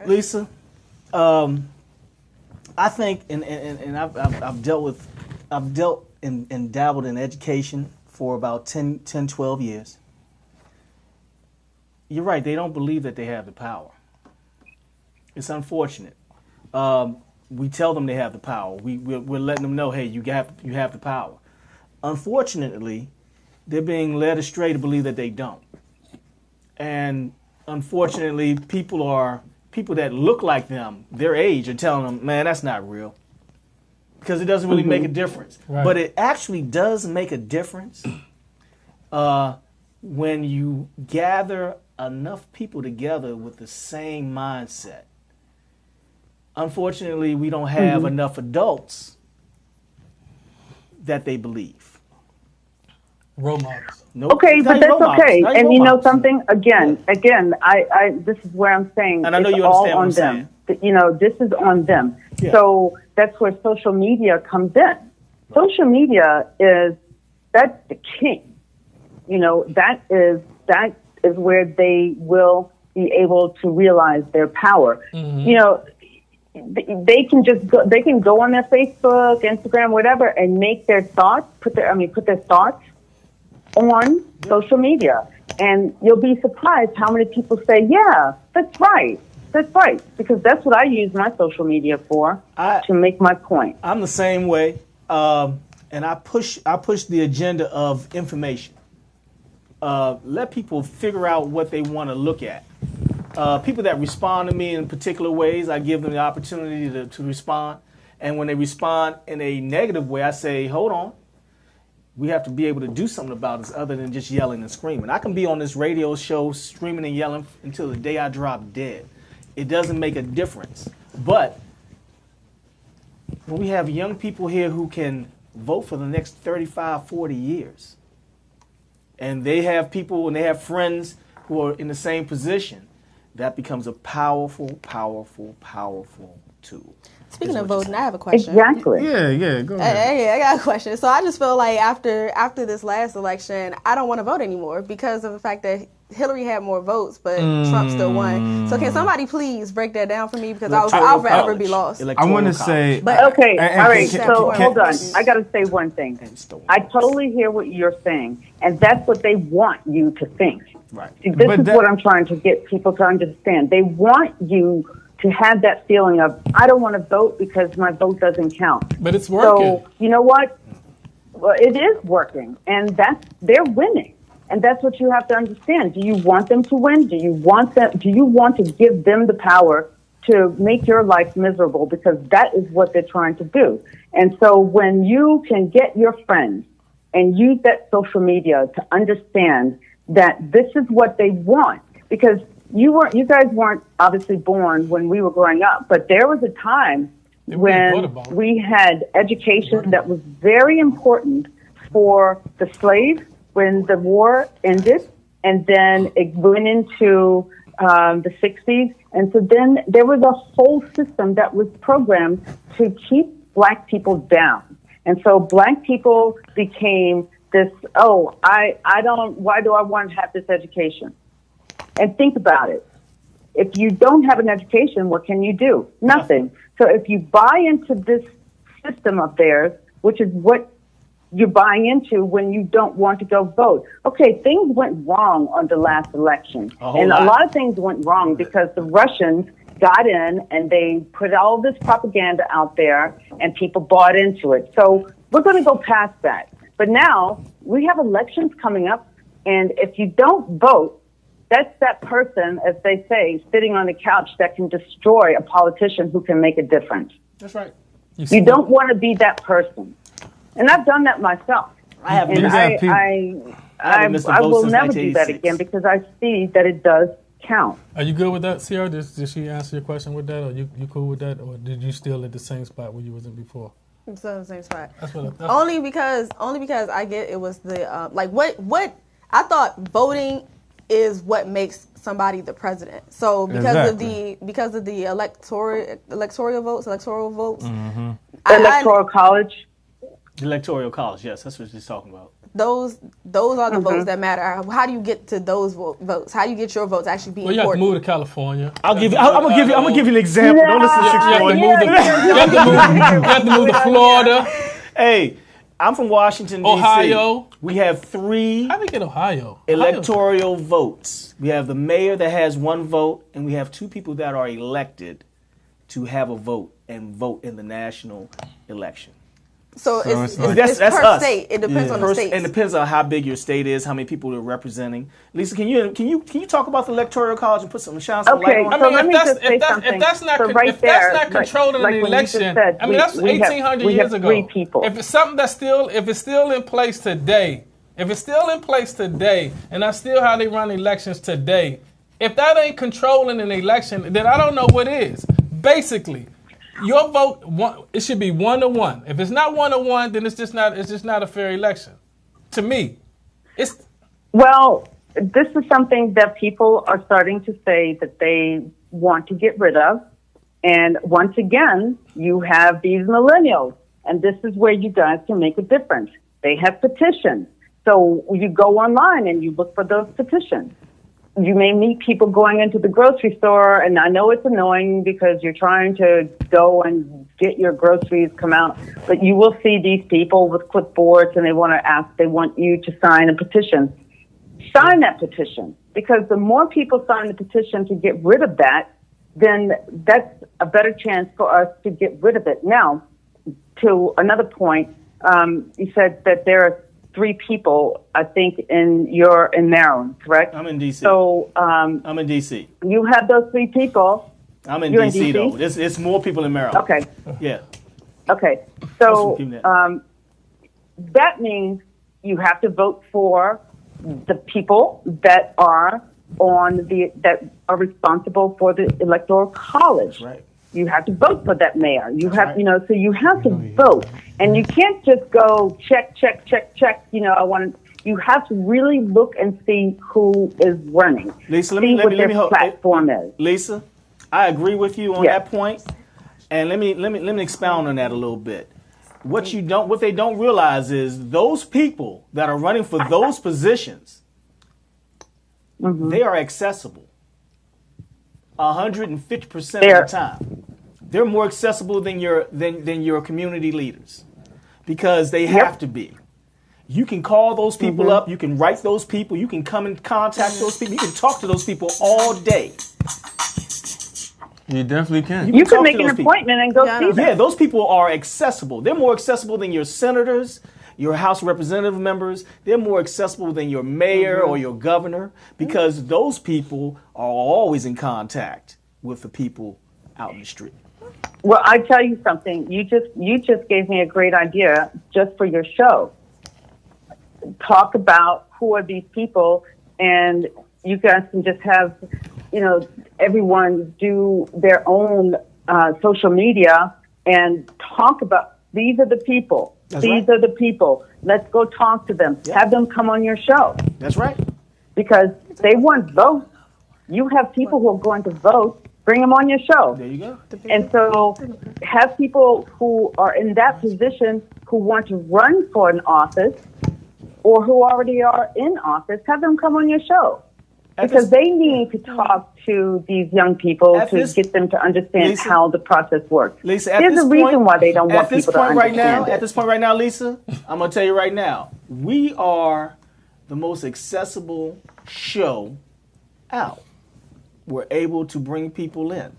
Lisa, I think, and I've dealt and dabbled in education for about 10, 12 years. You're right. They don't believe that they have the power. It's unfortunate. We tell them they have the power. We're letting them know, hey, you have the power. Unfortunately, they're being led astray to believe that they don't. And unfortunately, people that look like them, their age, are telling them, man, that's not real. Because it doesn't really make a difference. Right. But it actually does make a difference when you gather enough people together with the same mindset. Unfortunately, we don't have enough adults that they believe. Role models. Nope. Okay, but that's okay. And you know something? Again, I this is where I'm saying, and I know it's you all understand what on I'm them. saying. You know, this is on them. Yeah. So that's where social media comes in. Right. Social media that's the king. You know, that is where they will be able to realize their power. Mm-hmm. You know, they can go on their Facebook, Instagram, whatever, and make their thoughts, put their thoughts on social media. And you'll be surprised how many people say, yeah, that's right. That's right. Because that's what I use my social media for, to make my point. I'm the same way. And I push the agenda of information. Let people figure out what they want to look at. People that respond to me in particular ways, I give them the opportunity to respond. And when they respond in a negative way, I say, hold on. We have to be able to do something about this other than just yelling and screaming. I can be on this radio show screaming and yelling until the day I drop dead. It doesn't make a difference. But when we have young people here who can vote for the next 35, 40 years, and they have people and they have friends who are in the same position, that becomes a powerful, powerful, powerful tool. Speaking of voting, I have a question. Exactly. Yeah, go ahead. Hey, I got a question. So I just feel like after this last election, I don't want to vote anymore because of the fact that Hillary had more votes, but Trump still won. So can somebody please break that down for me? Because I'll forever be lost. I want to say... But, okay, all right, so hold on. I got to say one thing. I totally hear what you're saying, and that's what they want you to think. Right. See, this is what I'm trying to get people to understand. They want you to have that feeling of, I don't want to vote because my vote doesn't count. But it's working. So, you know what? Well, it is working, and they're winning. And that's what you have to understand. Do you want them to win? Do you want to give them the power to make your life miserable? Because that is what they're trying to do. And so when you can get your friends and use that social media to understand that this is what they want, because you guys weren't obviously born when we were growing up, but there was a time when we had education that was very important for the slaves when the war ended, and then it went into the 60s. And so then there was a whole system that was programmed to keep black people down. And so black people became this, why do I want to have this education? And think about it. If you don't have an education, what can you do? Nothing. So if you buy into this system of theirs, which is what you're buying into when you don't want to go vote. Okay, things went wrong on the last election. A lot of things went wrong because the Russians got in and they put all this propaganda out there and people bought into it. So we're going to go past that. But now we have elections coming up, and if you don't vote, that's that person, as they say, sitting on the couch that can destroy a politician who can make a difference. That's right. You don't want to be that person. And I've done that myself. I have. And I will never do that again because I see that it does count. Are you good with that, Sierra? Did she answer your question with that? Or you cool with that? Or did you still at the same spot where you wasn't before? I'm still in the same spot. That's only because I get it was the what I thought voting is what makes somebody the president. So because of the electoral votes, mm-hmm. Electoral college. Electoral college, yes, that's what she's talking about. Those are the votes that matter. How do you get to those votes? How do you get your votes actually being important? You have to move to California. I'm gonna give you an example. Don't listen to 640. You have to move to Florida. Hey, I'm from Washington, D.C. Ohio. We have 3 How do we get Ohio? Electoral votes. We have the mayor that has 1 vote, and we have 2 people that are elected to have a vote and vote in the national election. So it's per us. state. It depends on the state. And it depends on how big your state is, how many people you're representing. Lisa, can you talk about the electoral college and put some light on? If that's not controlling an election, that's 1,800 years ago. If it's something that's still in place today, and that's still how they run elections today, if that ain't controlling an election, then I don't know what is. Basically, your vote, it should be 1-1. If it's not 1-1, then it's just not a fair election. To me, well, this is something that people are starting to say that they want to get rid of. And once again, you have these millennials, and this is where you guys can make a difference. They have petitions. So you go online and you look for those petitions. You may meet people going into the grocery store, and I know it's annoying because you're trying to go and get your groceries come out, but you will see these people with clipboards, and they want you to sign a petition. Sign that petition, because the more people sign the petition to get rid of that, then that's a better chance for us to get rid of it. Now, to another point, you said that there are 3 people, I think, in Maryland, correct? I'm in D.C. So I'm in D.C. You have those 3 people. I'm in D.C. though. It's more people in Maryland. Okay. Yeah. Okay. So that means you have to vote for the people that are that are responsible for the electoral college. Right. You have to vote for that mayor. You have, so you have to vote, and you can't just go check. I want. You have to really look and see who is running. Lisa, let see me what their hold- platform is. Lisa, I agree with you on Yeah. that point, and let me expound on that a little bit. What they don't realize is those people that are running for those positions, they are accessible 150% of the time. They're more accessible than your community leaders because they have to be. You can call those people up. You can write those people. You can come and contact those people. You can talk to those people all day. You definitely can. You can talk make to an those people. appointment and go see them. Yeah, those people are accessible. They're more accessible than your senators, your House of Representative members. They're more accessible than your mayor or your governor because those people are always in contact with the people out in the street. Well, I tell you something. You just gave me a great idea just for your show. Talk about who are these people, and you guys can just have, everyone do their own social media and talk about these are the people. That's These right. are the people. Let's go talk to them. Have them come on your show. That's right. Because they want votes. You have people who are going to vote. Bring them on your show. There you go. And so have people who are in that position who want to run for an office or who already are in office, have them come on your show. Because they need to talk to these young people to get them to understand how the process works. Lisa, at There's this a reason point, why they don't want people to understand it. At this point right now, Lisa, I'm going to tell you right now, we are the most accessible show out. We're able to bring people in.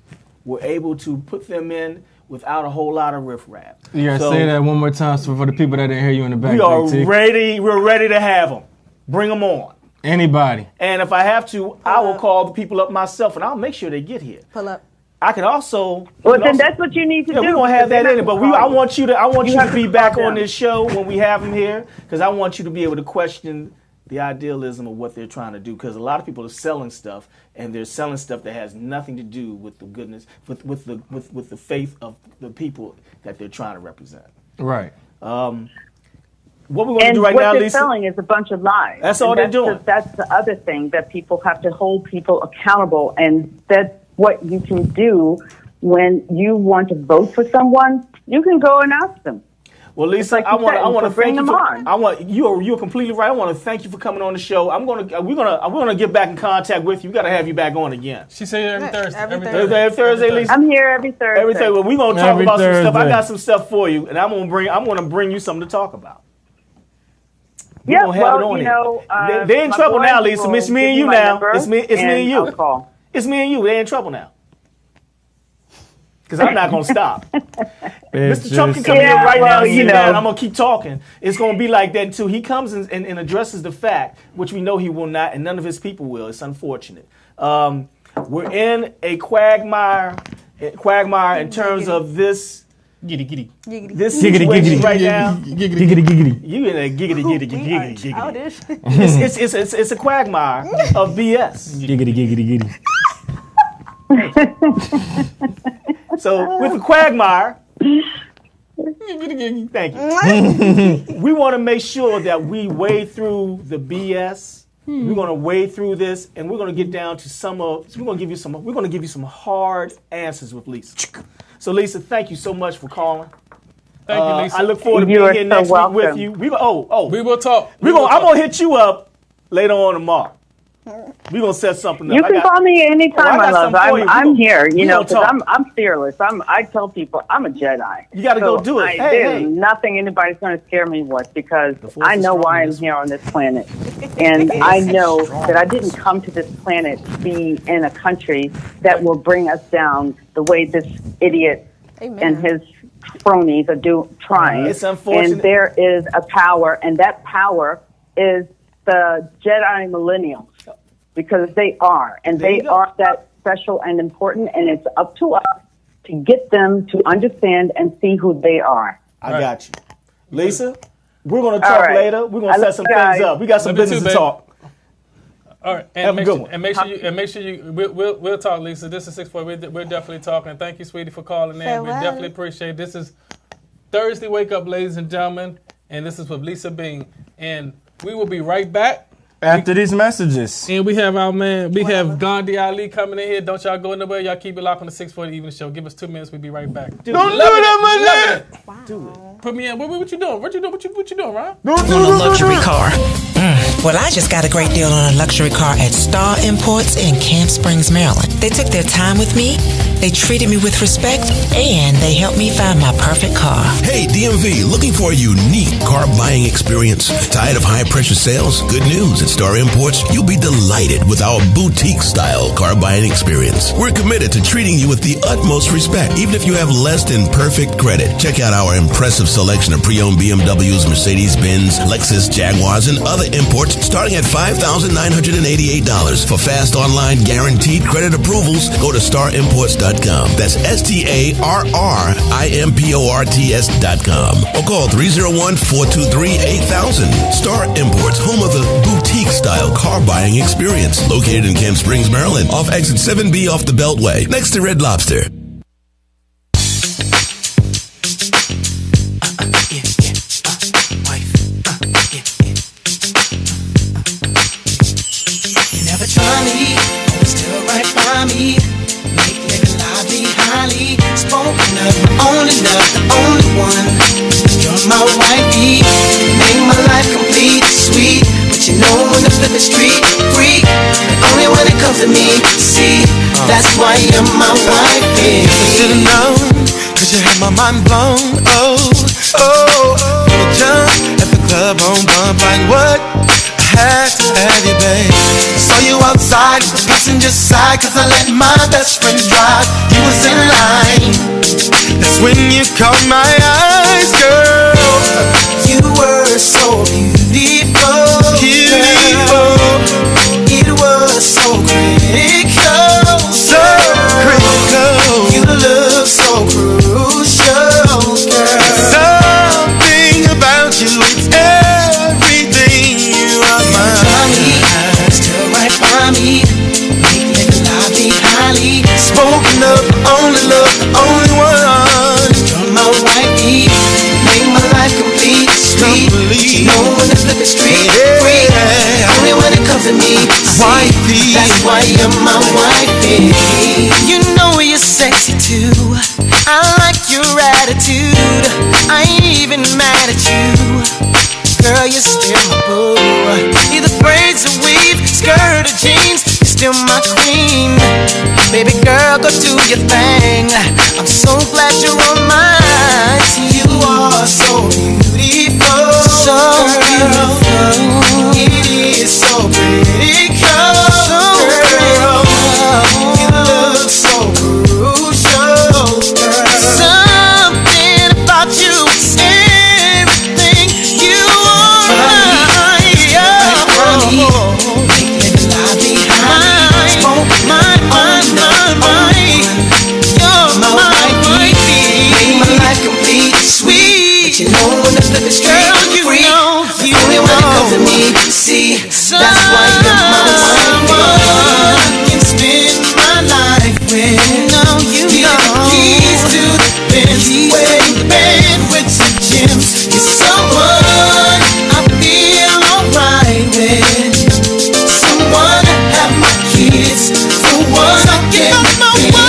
We're able to put them in without a whole lot of riffraff. You gotta say that one more time for the people that didn't hear you in the back. We are JT. ready. We're ready to have them. Bring them on. Anybody. And if I have to, I will call the people up myself, and I'll make sure they get here. Pull up. I can also. Well, then that's what you need to do. We're gonna have that in it, but I want you to have be to back call on them. this show when we have them here, because I want you to be able to question the idealism of what they're trying to do. Because a lot of people are selling stuff, and they're selling stuff that has nothing to do with the goodness, with the faith of the people that they're trying to represent. Right. What we're going to do right what now, they're Lisa? selling is a bunch of lies. That's all they're doing. That's the other thing, that people have to hold people accountable, and that's what you can do when you want to vote for someone. You can go and ask them. Well, Lisa, like I you want said, to bring thank you them on. you're completely right. I want to thank you for coming on the show. we're gonna get back in contact with you. We got to have you back on again. She said every Thursday. Every Thursday, Lisa. I'm here every Thursday. Every Thursday. Well, we're gonna talk Every about some stuff. I Thursday. got some stuff for you, and I'm gonna bring you something to talk about. We're Yeah, gonna have it well, on you here. know, They're in my trouble boys now, Lisa. will It's me give and you you my now. number, It's me and you. I'll call. It's me and you. They're in trouble now. Because I'm not going to stop. Mr. Trump can come in right now and sit down, and I'm going to keep talking. It's going to be like that until he comes and addresses the fact, which we know he will not, and none of his people will. It's unfortunate. We're in a quagmire in terms of this. This situation right now. You in a giggity. Childish. It's a quagmire of BS. Giggity. So with the quagmire, thank you. We want to make sure that we wade through the BS. We're going to wade through this, and we're going to get down to we're going to give you some hard answers with Lisa. So Lisa, thank you so much for calling. Thank you, Lisa. I look forward to You being are here so next welcome. week with you. We will talk. I'm gonna hit you up later on tomorrow. We're gonna set something up. You can call me anytime, I my got love. something for you. I'm here, we gonna because talk. I'm fearless. I tell people I'm a Jedi. You gotta go do it. There's nothing anybody's going to scare me with, because I know why I'm here on this planet. And I know that I didn't come to this planet to be in a country that will bring us down the way this idiot and his cronies are trying. It's unfortunate. And there is a power, and that power is the Jedi millennials, because they are. And they are that special and important, and it's up to us to get them to understand and see who they are. I got you. Lisa, we're going to talk later. We're going to set some things up. We got some business to talk. All right, Have a good one. And make sure you. We'll talk, Lisa. This is 640. We're definitely talking. Thank you, sweetie, for calling in. Farewell. We definitely appreciate it. This is Thursday Wake Up, ladies and gentlemen, and this is with Lisa Bing. And We will be right back. After these messages. And we have our man, we have Gandhi Ali coming in here. Don't y'all go nowhere. Y'all keep it locked on the 640 Evening Show. Give us 2 minutes. We'll be right back. Don't do that, my man. Do it. Put me in. What you doing? What you doing, Ron? On a luxury car. Well, I just got a great deal on a luxury car at Star Imports in Camp Springs, Maryland. They took their time with me, they treated me with respect, and they helped me find my perfect car. Hey, DMV, looking for a unique car buying experience? Tired of high-pressure sales? Good news. At Star Imports, you'll be delighted with our boutique-style car buying experience. We're committed to treating you with the utmost respect, even if you have less than perfect credit. Check out our impressive selection of pre-owned BMWs, Mercedes-Benz, Lexus, Jaguars, and other imports starting at $5,988. For fast online guaranteed credit approvals, go to starimports.com. That's STARRIMPORTS.com. Or call 301-423-8000. Star Imports, home of the boutique-style car buying experience. Located in Camp Springs, Maryland, off exit 7B off the Beltway, next to Red Lobster. Try me, still right by me. Make living lively, highly spoken of. My only love, the only one. You're my wifey. Make my life complete, sweet. But you know when the flip is street free. And only when it comes to me, see. That's why you're my wifey. I should've known, cause you had my mind blown. You jump at the club on bump like what? Had to have you, babe. Saw you outside, the passenger side, cause I let my best friend drive. You was in line. That's when you caught my eyes, girl. You were so beautiful. It was so critical. So critical. You look so crucial, girl. Something about you, it's everything. Still right by me. Make living lively, highly spoken of. Only love, the only one. You're my wifey. Make my life complete, sweet. You know when the flip is street free. Only when it comes to me, wifey. That's why you're my wifey. You know you're sexy too. I like your attitude. I ain't even mad at you. Girl, you're still my boo. Either braids or weave, skirt or jeans, you're still my queen. Baby girl, go do your thing. I'm so glad you're on mine. You are so beautiful, so beautiful. It is so critical, so girl. You look so crucial, girl. Something about you is everything. You you know when the flip is straight, you free. Know, you only when it comes to me, see. That's why you're my one. I can spend my life with. You know the keys to the Benz, wedding the band with some gems. You're someone I feel alright with. Someone to have my kids. Someone I get my wife.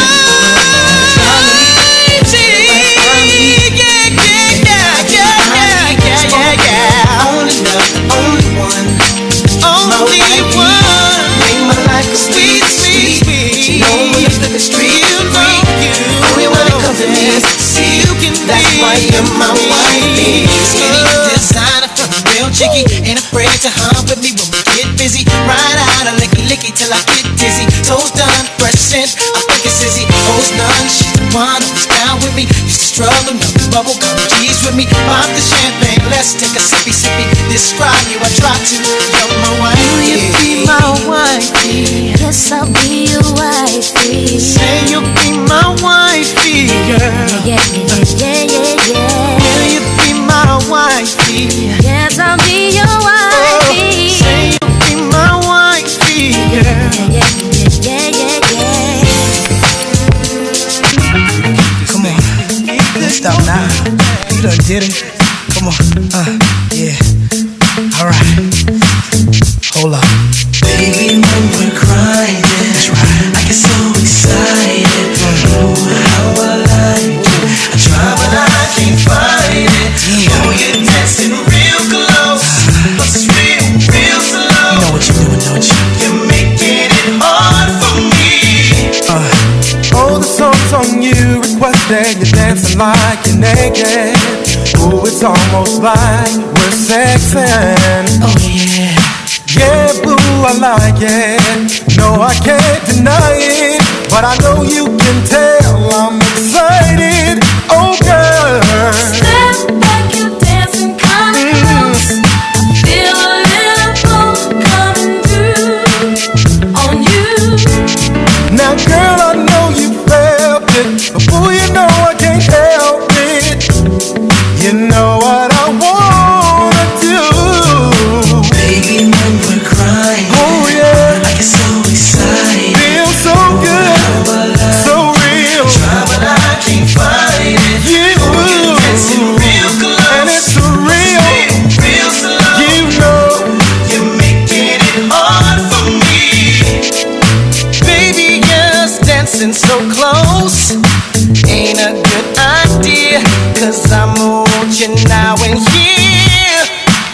That's why you're my wifey. Skinny designer, real cheeky. Ain't afraid to hump with me when we get busy. Ride out a licky till I get dizzy. Toes done, fresh scent, I think it's Izzy. Hoes none, she's the one who's down with me. Used to struggle, now we bubble, come G's with me. Pop the champagne, let's take a sippy. Describe you, I try to. You're my wifey. Will you be my wifey? Yes, I'll be your wifey. Say you'll be my wifey, girl. Yeah. Will you be my wifey? Yes, I'll be your wifey. Say you'll be my wifey, girl. Yeah. Come on, stop now. You done did it. Come on, yeah. All right. dancing like you're naked. Ooh, it's almost like we're sexing. Oh yeah. Yeah, boo, I like it. No, I can't deny it, but I know you can tell I'm excited. Oh, girl. Step back, you dancing kinda close. I feel a little pull coming through on you. Now, girl, I know you felt it, but boo, you know I can't help it. You know what I wanna do. Baby, when we're crying, oh yeah, I get so excited. Feel so good, so real. Try but I can't find it. You dancing real close, and it's real, real slow. You know you're making it hard for me. baby, yes, dancing so close ain't a good idea, 'cause I'm watching now and here.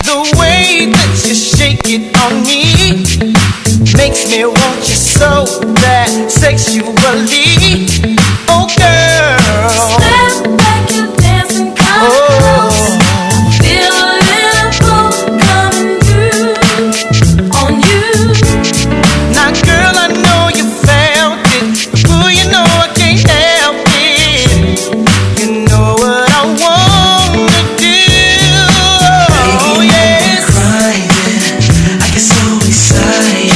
The way that you shake it on me makes me want you so bad sexually. Oh girl, Step back, you dancing kinda close. Feel a little pull coming through on you. now girl, I know you felt it, but boo, you know I can't help it. You know what I wanna do. Oh yes, Crying, I get so excited.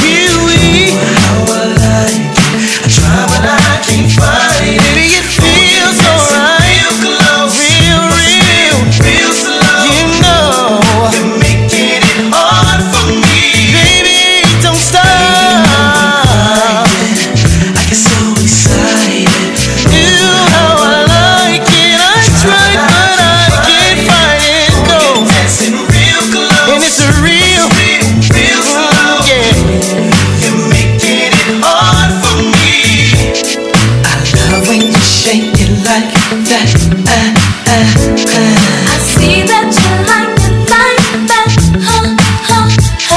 How I like it. I try but I can't find it. baby, it feels alright. Real close, Real, real. real slow. You know, You're making it hard for me. baby, don't stop. I get so excited. You how I like it. I tried, but I can't find it. Go, Dancing real close, and it's a real, real slow. yeah. You're making it hard for me. I love when you shake it like that. I see that you like it like that. I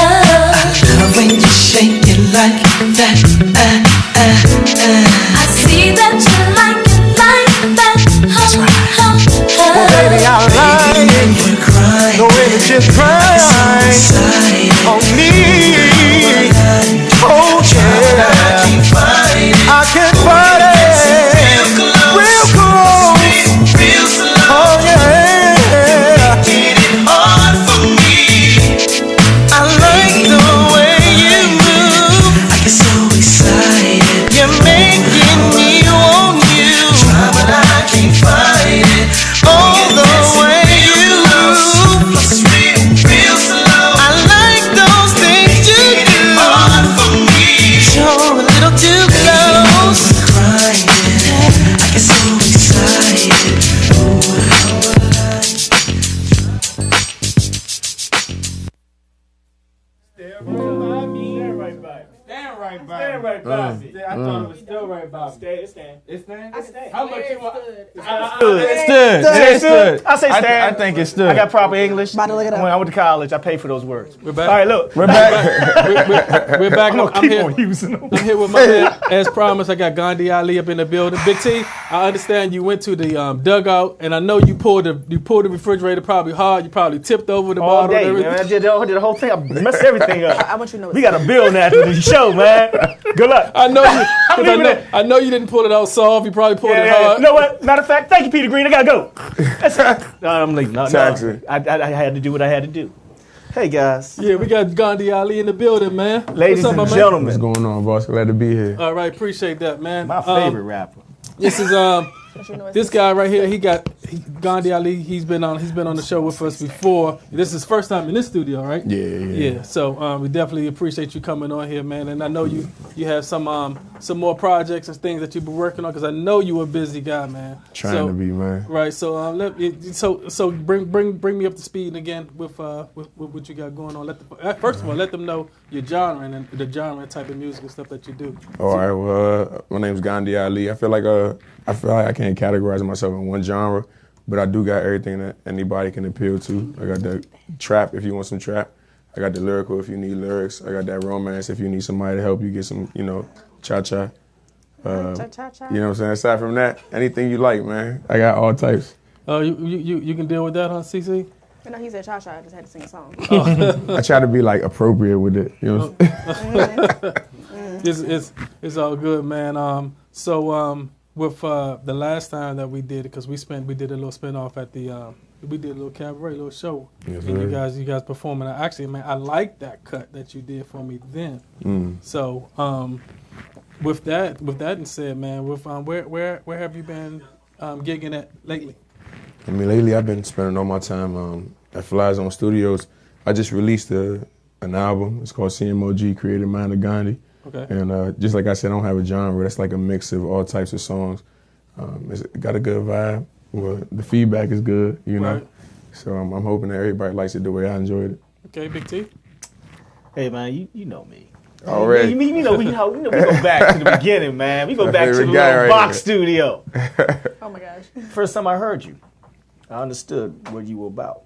love when you shake it like that. I see that you like it like that. Well, baby, I like it. We're crying. The way that you cry on me. Oh yeah, I can find it. Real close. Real slow. Oh yeah, Get it hard for me. I like the way you move. I get so excited. You're making me want you. Try but I can't find it. Oh, the way you move. It's real slow. I like those things you do. Hard for me. You're a little too close. Crying. I get so excited. Stand right by me. I thought it was still right by me. It's stand. It's stand? How much you want? It stood. I say stand. I think it stood. I got proper English. About to look it up. When I went to college, I paid for those words. We're back. All right, look. We're back. We're back. I'm gonna I'm keep here. on using them. I'm here with my man. As promised, I got Gandhi Ali up in the building. Big T, I understand you went to the dugout, and I know you pulled the refrigerator probably hard. You probably tipped over the All bottle day, and everything. man. I did the whole thing. I messed everything up. I want you to know. We got a bill now after the show, man. Good luck. I know you. 'cause leaving it. I know you didn't pull it out soft. You probably pulled it Yeah. hard. You know what? Matter of fact, thank you, Peter Green. I gotta go. No, I'm leaving. No. Taxi. I had to do what I had to do. Hey guys, Yeah, we got Gandhi Ali in the building, man. ladies What's up, and my man? gentlemen, What's going on, boss? Glad to be here. All right, appreciate that, man. my favorite rapper. This is this guy right here. Gandhi Ali. He's been on the show with us before. This is his first time in this studio, right? Yeah. So we definitely appreciate you coming on here, man. And I know you have some more projects and things that you've been working on, because I know you a busy guy, man. Trying to be, man. Right. So so bring me up to speed again with what you got going on. First of all, let them know your genre and the genre type of music and stuff that you do. All right. Well, my name's Gandhi Ali. I feel like I can't categorize myself in one genre, but I do got everything that anybody can appeal to. I got the trap if you want some trap. I got the lyrical if you need lyrics. I got that romance if you need somebody to help you get some, cha-cha. Cha-cha-cha. You know what I'm saying? Aside from that, anything you like, man. I got all types. Oh, you can deal with that, huh, CC? You know, he said cha-cha. I just had to sing a song. I try to be like appropriate with it. You know what I'm saying? It's all good, man. So with the last time that we did it, because we did a little spinoff at the we did a little cabaret, little show, yes, and sir. you guys performing. Actually, man, I like that cut that you did for me then. So with that and said, man, with where have you been gigging at lately? I mean, lately I've been spending all my time at Fly Zone Studios. I just released an album. It's called CMOG, Creative Mind of Gandhi. Okay. And just like I said, I don't have a genre. That's like a mix of all types of songs. It's got a good vibe. Well, the feedback is good, you know. Right. So I'm hoping that everybody likes it the way I enjoyed it. Okay, Big T. Hey man, you know me. Already. We go back to the beginning, man. We go My back to the favorite little guy right box here. studio. Oh my gosh. First time I heard you, I understood what you were about.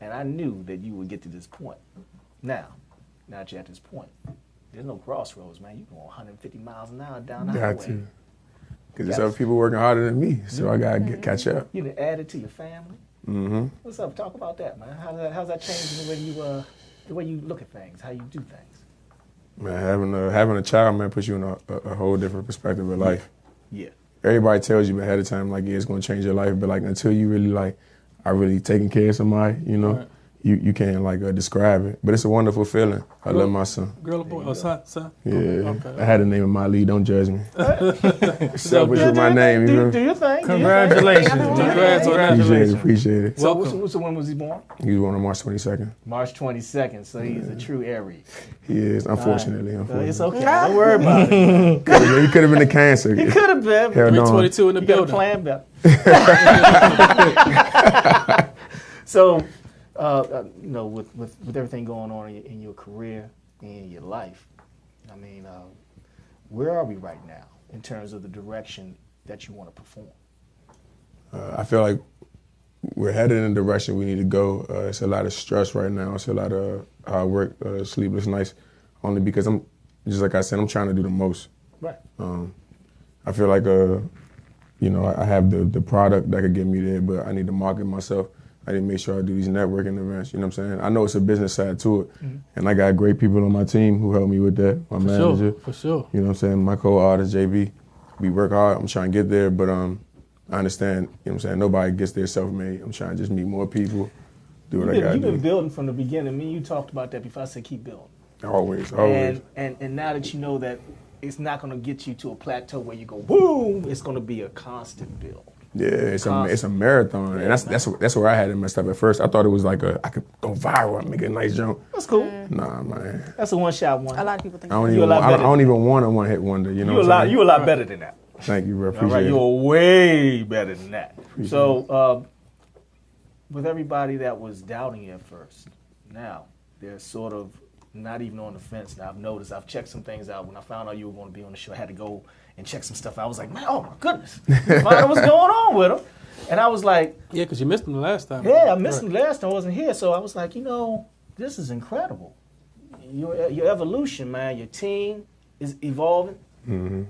And I knew that you would get to this point. Now that you're at this point, there's no crossroads, man. You're going 150 miles an hour down the Got highway. to. Because there's other people working harder than me, so I got to catch up. You done added to your family. Mm-hmm. What's up? Talk about that, man. How's that changing the way you look at things, how you do things? Man, having a child, man, puts you in a whole different perspective of life. Yeah. Everybody tells you ahead of time, like, yeah, it's going to change your life, but like until you really are really taking care of somebody, you know, Right. you can't describe it. But it's a wonderful feeling. I love my son. Girl or boy? Oh, son. Yeah, Okay. I had to name him Mali. Don't judge me. Selfish with my name, you know. Do your thing. Congratulations. Congrats on that. Appreciate it. So when was he born? He was born on March 22nd. March 22nd, so he's a true Aries. He is, unfortunately. It's okay. Don't worry about it. He could have been a Cancer. He could have been. Hell no. 322 in the You got a building. plan better. So, you know, with everything going on in your career and your life, I mean, where are we right now in terms of the direction that you want to perform? I feel like we're headed in the direction we need to go. It's a lot of stress right now. It's a lot of hard work, sleepless nights, only because I'm, just like I said, I'm trying to do the most. Right. I feel like, you know, I have the product that could get me there, but I need to market myself. I need to make sure I do these networking events, you know what I'm saying? I know it's a business side to it, and I got great people on my team who help me with that, my manager. For sure. You know what I'm saying? My co-artist, JB. We work hard. I'm trying to get there, but I understand, you know what I'm saying? Nobody gets there self-made. I'm trying to just meet more people, do what I got to You've been do. building from the beginning. Me and you talked about that before. I said keep building. Always. And now that you know that it's not going to get you to a plateau where you go boom, it's going to be a constant build. Yeah, it's a marathon, and that's where I had it messed up at first. I thought it was like I could go viral and make a nice jump. That's cool. Nah, man. That's a one-shot one. A lot of people think I don't even want a one-hit wonder. You know, you a lot better than that. Thank you, bro. All right, Appreciate it. you're way better than that. Appreciate So, with everybody that was doubting you at first, now they're sort of not even on the fence. Now I've noticed, I've checked some things out. When I found out you were going to be on the show, I had to go and check some stuff out. I was like, man, oh my goodness, find out what's going on with him. And I was like, yeah, because you missed him the last time. Yeah, I missed him last time. I wasn't here, so I was like, you know, this is incredible. Your evolution, man. Your team is evolving. Mm-hmm.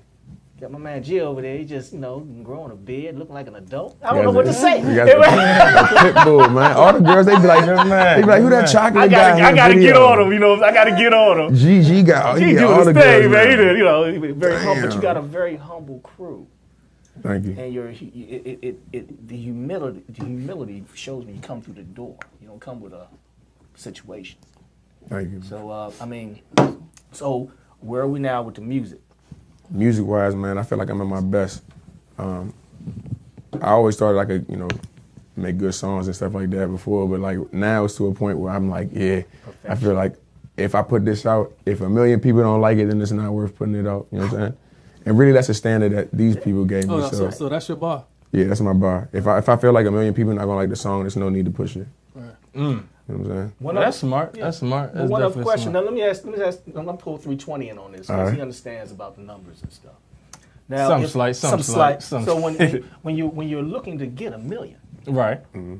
Got my man G over there. He just, you know, growing a beard, looking like an adult. I don't know what to say. You got the pit bull, man. All the girls, they be like, who that chocolate guy? I gotta get on him, you know. I gotta get on him. Gigi got He all doing the his thing, girls. man. He now. did, you know, he very humble. But you Damn. got a very humble crew. Thank you. And the humility shows when you come through the door. You don't come with a situation. Thank you. So so where are we now with the music? Music-wise, man, I feel like I'm at my best. I always thought I could, you know, make good songs and stuff like that before, but like now it's to a point where I'm like, yeah, I feel like if I put this out, if 1 million people don't like it, then it's not worth putting it out. You know what I'm saying? And really, that's a standard that these people gave me. Oh, so that's your bar. Yeah, that's my bar. If I feel like 1 million people not gonna like the song, there's no need to push it. Right. You know what I'm saying? That's smart. That's smart. That's One other definitely question. smart. Now let me ask. I'm gonna pull 320 in on this because All right. he understands about the numbers and stuff. Now, Some slight. So when you're looking to get 1 million, Right. Mm-hmm.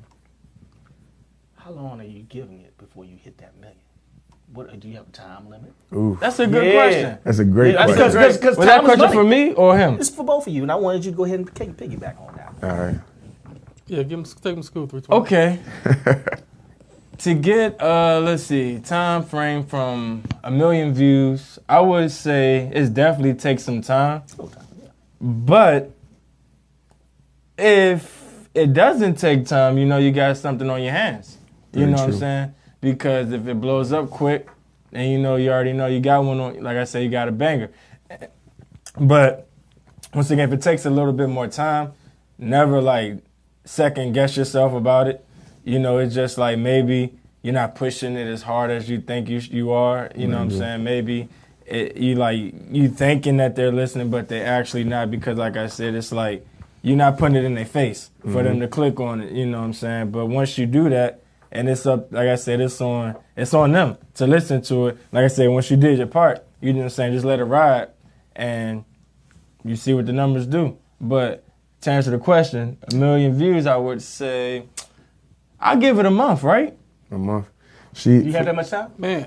how long are you giving it before you hit that 1 million? What do you have a time limit? Ooh. That's a good question. That's a great question. Because Was that question for me or him? It's for both of you, and I wanted you to go ahead and piggyback on that. All right. Yeah, take him to school 320. Okay. To get, let's see, time frame from 1 million views, I would say it definitely takes some time. But if it doesn't take time, you got something on your hands. You know what I'm saying? Because if it blows up quick, and you already know you got one on, like I said, you got a banger. But once again, if it takes a little bit more time, never like second guess yourself about it. It's just like maybe you're not pushing it as hard as you think you are. You know what I'm saying? Maybe you thinking that they're listening, but they're actually not, because like I said, it's like you're not putting it in their face for them to click on it. You know what I'm saying? But once you do that, and it's up, like I said, it's on them to listen to it. Like I said, once you did your part, you know what I'm saying, just let it ride, and you see what the numbers do. But to answer the question, 1 million views, I would say, I'll give it a month, right? A month. You have that much time? Man.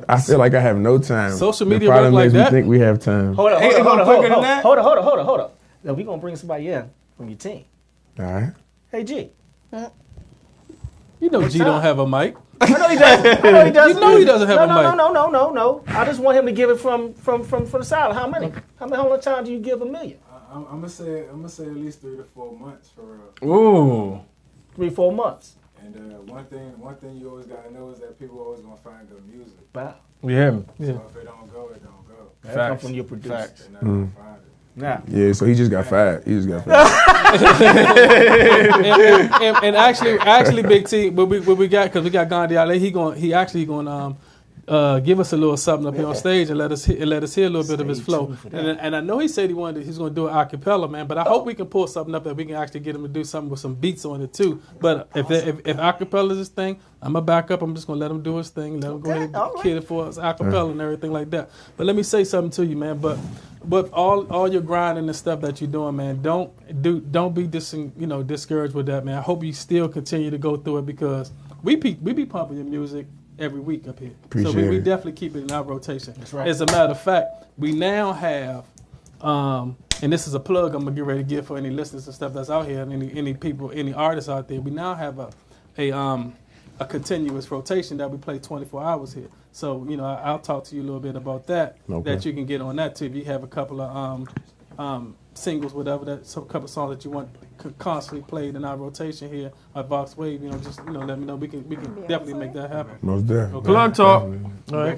I feel like I have no time. Social media the problem work like is that? We think we have time. Hold on. Now, we're going to bring somebody in from your team. All right. Hey, G. You know G don't have a mic. I know he doesn't. You know he doesn't have a mic. No. I just want him to give it from the side. How much time do you give 1 million? I'm gonna say at least 3 to 4 months for real. Ooh. 3-4 months. And one thing you always gotta know is that people always gonna find good music. Wow. You hear me? So if it don't go, it don't go. That come from your producer. Facts. They're not gonna find it. Now. Yeah, so he just got fired. and actually, Big T, what we got, because we got Gandhi Ale, he actually going give us a little something up here on stage and let us hear a little bit of his flow. And I know he said he's going to do it a cappella, man. But I hope we can pull something up that we can actually get him to do something with some beats on it too. But if a cappella is his thing, I'm gonna back up. I'm just gonna let him do his thing. Let him go ahead and kid it for us, a cappella and everything like that. But let me say something to you, man. But all your grinding and stuff that you're doing, man, don't be discouraged with that, man. I hope you still continue to go through it, because we be pumping your music every week up here. So we definitely keep it in our rotation. That's right. As a matter of fact, we now have, and this is a plug I'm gonna get ready to give for any listeners and stuff that's out here, and any people, any artists out there. We now have a continuous rotation that we play 24 hours here. So I'll talk to you a little bit about that. Okay. That you can get on that too. If you have a couple of singles, whatever, a couple songs that you want constantly played in our rotation here at Vox Wave, just let me know. We can definitely make that happen. Most definitely. Okay. Plug talk. All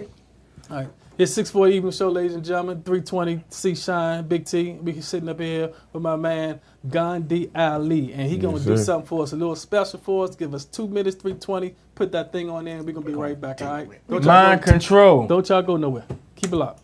right. It's 640 Evening Show, ladies and gentlemen. 320 C Shine, Big T. We sitting up here with my man Gandhi Ali, and he gonna do something for us, a little special for us. Give us 2 minutes, 320. Put that thing on there, and we're gonna be right back. All right. Mind control. Don't y'all go nowhere. Keep it locked.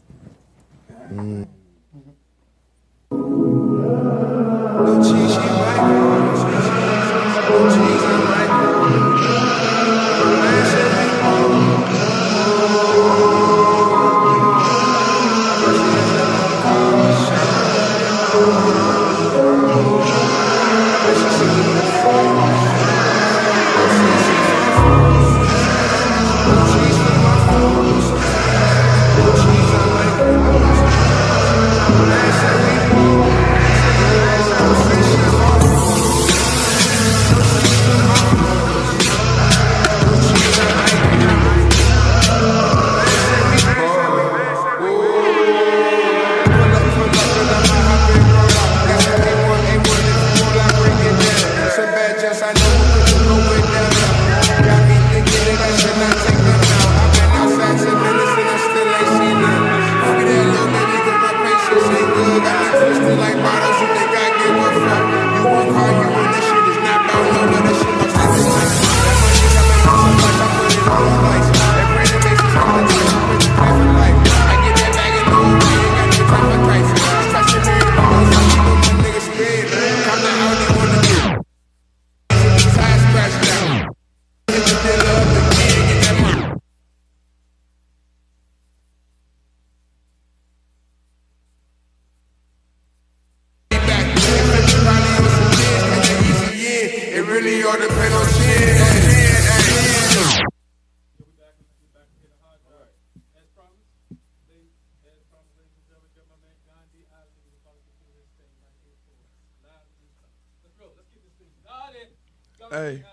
Hey,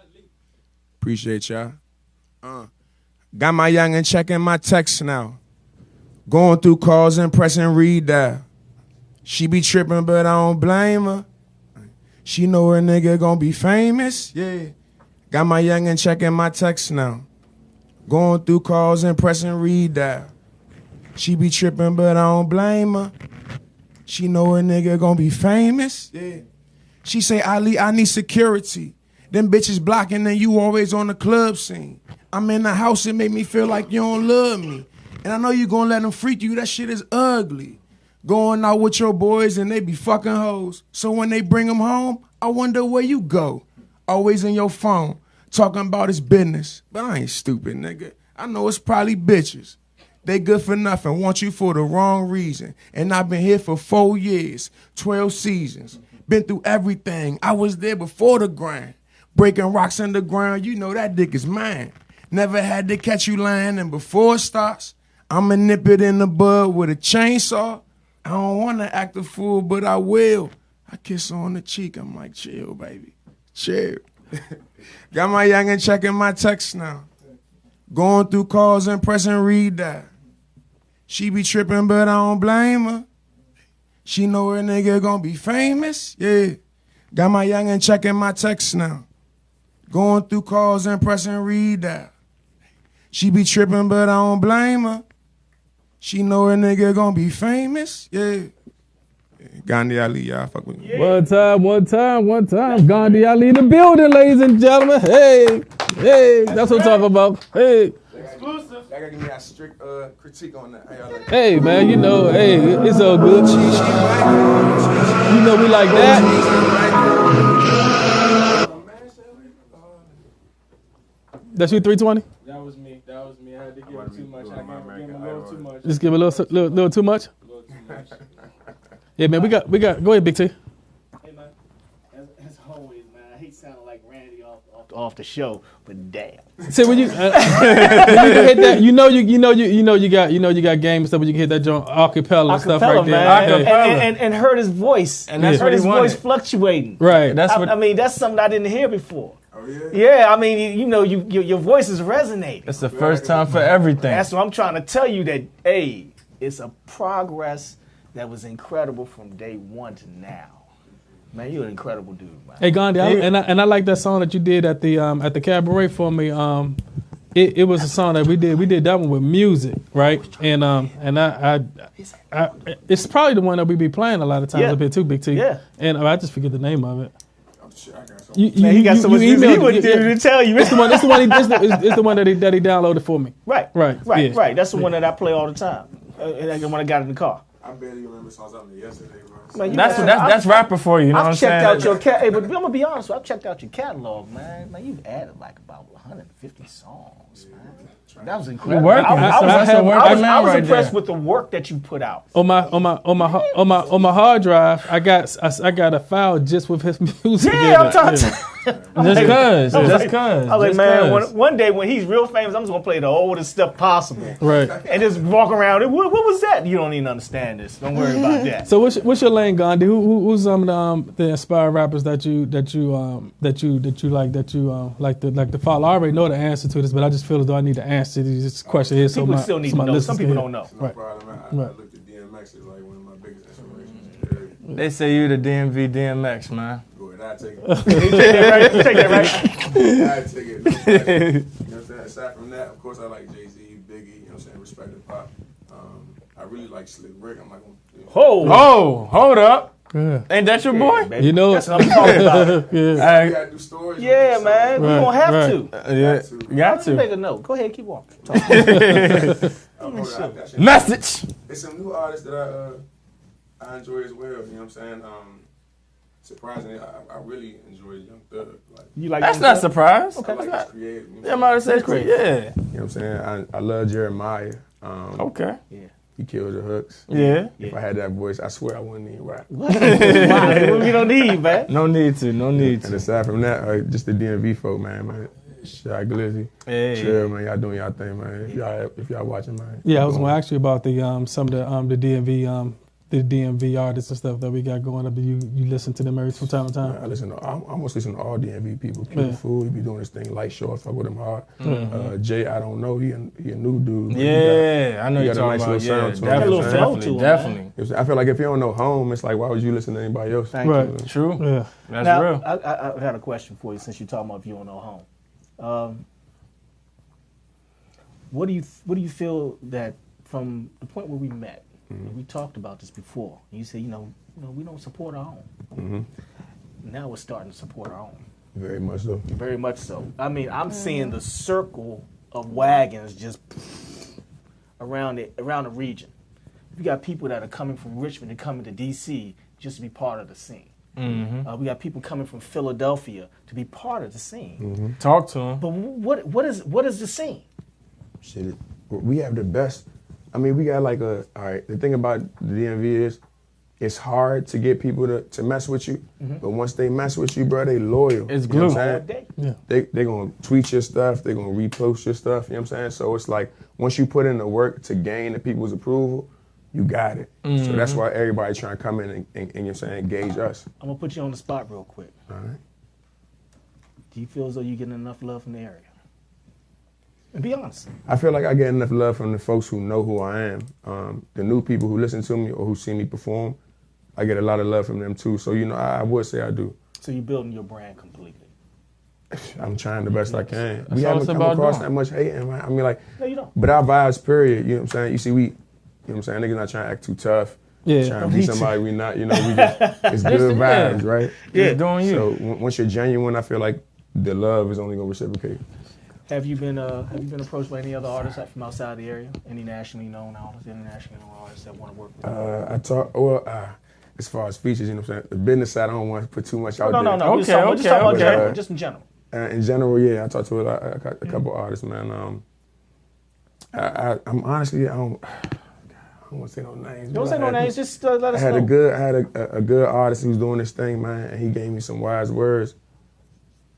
appreciate y'all. Got my youngin' checking my texts now. Going through calls and pressing read dial. She be tripping, but I don't blame her. She know her nigga gon' be famous. Yeah. Got my youngin' checking my texts now. Going through calls and pressing read dial. She be tripping, but I don't blame her. She know her nigga gon' be famous. Yeah. She say, Ali, I need security. Them bitches blocking and you always on the club scene. I'm in the house, it make me feel like you don't love me. And I know you gonna let them freak you, that shit is ugly. Going out with your boys and they be fucking hoes. So when they bring them home, I wonder where you go. Always in your phone, talking about his business. But I ain't stupid, nigga. I know it's probably bitches. They good for nothing, want you for the wrong reason. And I've been here for 4 years, 12 seasons. Been through everything, I was there before the grind. Breaking rocks in the ground, you know that dick is mine. Never had to catch you lying, and before it starts, I'ma nip it in the bud with a chainsaw. I don't wanna act a fool, but I will. I kiss her on the cheek, I'm like, chill, baby, chill. Got my youngin' checking my texts now. Going through calls and pressing read dial. She be tripping, but I don't blame her. She know her nigga gon' be famous, yeah. Got my youngin' checking my texts now. Going through calls and pressing read dial. She be tripping, but I don't blame her. She know her nigga gon' be famous, yeah. Gandhi Ali, y'all fuck with me. One time. Gandhi Ali in the building, ladies and gentlemen. Hey, that's what I'm talking about. Hey. Exclusive. Y'all gotta give me a strict critique on that. Hey, man, you know, it's all good. You know we like that. That's you, 320? That was me. I had to give him too much. I gave him a little too much. Just give a little too much? A little too much. Yeah, man, we got. Go ahead, Big T. Hey, man, as always, man, I hate sounding like Randy off the show, but damn. See when you can hit that, you got game and stuff, but you can hit that joint acapella and stuff right there. Man. And heard his voice, and that's heard his voice fluctuating. Right. I mean, that's something I didn't hear before. Oh yeah. Yeah, I mean, your voice is resonating. It's the first time for everything. That's what I'm trying to tell you. That it's a progress that was incredible from day one to now. Man, you're an incredible dude, man. Hey Gandhi, I like that song that you did at the cabaret for me. It was a song that we did. We did that one with music, right? And I it's probably the one that we be playing a lot of times up here too, Big T. Yeah. And I just forget the name of it. Man, he got so much music. He wouldn't even tell you. It's the one that he downloaded for me. Right. Yeah. That's the one that I play all the time. That's the one I got in the car. I barely remember songs I made yesterday, bro. Man, that's rapper for you. You know what I'm saying? I've checked out your cat. Hey, but I'm gonna be honest. I've checked out your catalog, man. Man, you've added like about 150 songs, man. That was incredible. I was impressed with the work that you put out. On my hard drive, I got a file just with his music. Yeah, I'm talking. Just cause. I was like, man, one day when he's real famous, I'm just gonna play the oldest stuff possible. Right. And just walk around. What was that? You don't even understand this. Don't worry about that. So what's your lane, Gandhi? Who's some of the inspired rappers that you like to follow? I already know the answer to this, but I just feel as though I need to answer this question here. People still need to know. Some people don't know. No problem. I looked at DMX as like one of my biggest inspirations. They say you the DMV DMX, man. Go ahead, I take it. You take that right. I take it. No, you know what I'm saying? Aside from that, of course, I like Jay-Z, Biggie. You know what I'm saying? Respect the pop. I really like Slick Rick. I'm like, hold up. Yeah. Ain't that your boy? Baby. You know, that's what I'm talking about. Yeah. You gotta do stories. Yeah, man. We're gonna have to. You got to. Make a note. Go ahead, keep walking. Message. There's some new artists that I enjoy as well. You know what I'm saying? Surprisingly, I really enjoy Young Thug. Like, that's not surprise. Okay. I like his creative. Yeah, I'm about to say creative. Yeah. You know what I'm saying? I love Jeremiah. Okay. Yeah. He killed the hooks. Yeah. If I had that voice, I swear I wouldn't even rap. Why? We don't need, man. No need to. And aside from that, just the DMV folk, man. Shy Glizzy, chill, man. Y'all doing y'all thing, man. If y'all watching, man. Yeah, I was gonna ask you about the some of the DMV the DMV artists and stuff that we got going up? Do you listen to them from time to time? I almost listen to all DMV people. Peter Fool, he be doing this thing, Light Show, I fuck with him hard. Jay, I don't know, he a new dude. Yeah, I know you're got a talking nice about. little sound to him. Definitely. I feel like if you don't know Home, it's like, why would you listen to anybody else? Thank you. True. Yeah. That's now, real. I got a question for you since you're talking about if you don't know Home. What do you feel that from the point where we met, and we talked about this before, you said, you know, we don't support our own. Now we're starting to support our own. Very much so. Very much so. I mean, I'm seeing the circle of wagons just around the region. We got people that are coming from Richmond and coming to D.C. just to be part of the scene. We got people coming from Philadelphia to be part of the scene. Talk to them. But what is the scene? Shit, we have the best. I mean, we got like all right, the thing about the DMV is it's hard to get people to mess with you, but once they mess with you, bro, they loyal. It's glue. glue. You know what I'm saying? Yeah. They gonna tweet your stuff, they gonna repost your stuff, you know what I'm saying? So it's like, once you put in the work to gain the people's approval, you got it. So that's why everybody trying to come in and you know what I'm saying, engage us. I'm gonna put you on the spot real quick. All right. Do you feel as though you're getting enough love from the area? And be honest. I feel like I get enough love from the folks who know who I am. The new people who listen to me or who see me perform, I get a lot of love from them too. So, you know, I would say I do. So you're building your brand completely. I'm trying the best I can. That's We all haven't it's come about across doing. that much hating, man. I mean, like, No, you don't. but our vibes, period, you know what I'm saying? You see, you know what I'm saying? Niggas not trying to act too tough. Yeah. Trying to be somebody we not, you know, we just, it's good vibes, right? Yeah. Doing you. So once you're genuine, I feel like the love is only gonna reciprocate. Have you been approached by any other artists from outside the area? Any nationally known artists, internationally known artists that want to work with you? As far as features, you know what I'm saying? The business side, I don't want to put too much out No. there. Just talking about general, just in general. In general, yeah, I talked to a couple artists, man. I'm honestly, I don't want to say no names. Don't say no names, just let us know. I had a good artist who was doing this thing, man, and he gave me some wise words.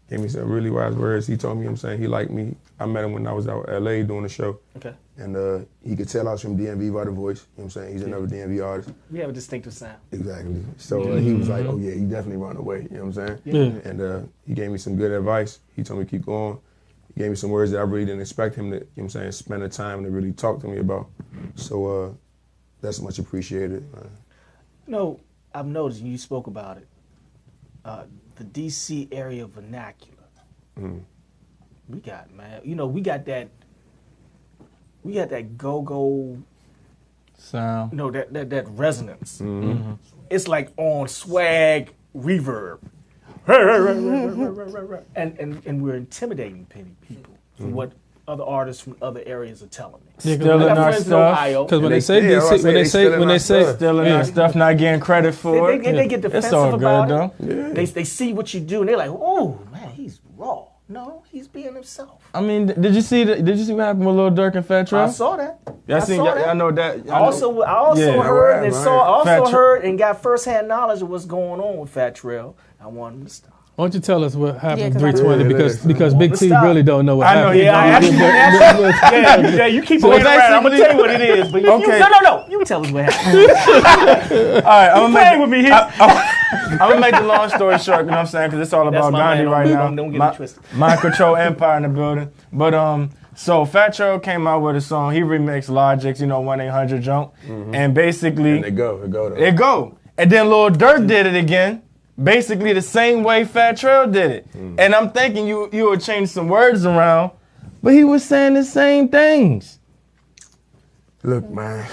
Gave me some really wise words. He told me, I'm saying, he liked me. I met him when I was out in LA doing a show. Okay. And he could tell I was from DMV by the voice. You know what I'm saying? He's another DMV artist. We have a distinctive sound. Exactly. So he was like, oh yeah, he definitely run away. You know what I'm saying? Yeah. And he gave me some good advice. He told me to keep going. He gave me some words that I really didn't expect him to, you know what I'm saying, spend the time to really talk to me about. So that's much appreciated. You know, I've noticed, and you spoke about it, the DC area vernacular. We got, man, you know, we got that go-go sound. You know, that resonance. It's like on swag reverb. and we're intimidating people from what other artists from other areas are telling me. Still in our stuff. Because when they say DC, when they say still in our stuff, not getting credit for it. They get defensive it's all about good, it. though. They see what you do and they're like, oh man, he's raw. No, he's being himself. I mean, did you see what happened with Lil Durk and Fat Trel? I saw that. I know that. I also heard and heard and got firsthand knowledge of what's going on with Fat Trel. I want him to stop. Why don't you tell us what happened in 'cause 320 because Big T really don't know what happened. Yeah, you keep going around. I'm gonna tell you what it is, but no. You tell us what happened. All right, I'm playing with me here. I'm gonna make the long story short. You know what I'm saying? Because it's all about Gandhi right now. Don't get it twisted. Mind Control Empire in the building. But so Fat Trel came out with a song. He remixed Logic's, 1-800 junk, and basically and it go. And then Lil Durk did it again. Basically the same way Fat Trel did it. And I'm thinking you would change some words around, but he was saying the same things. Look, man,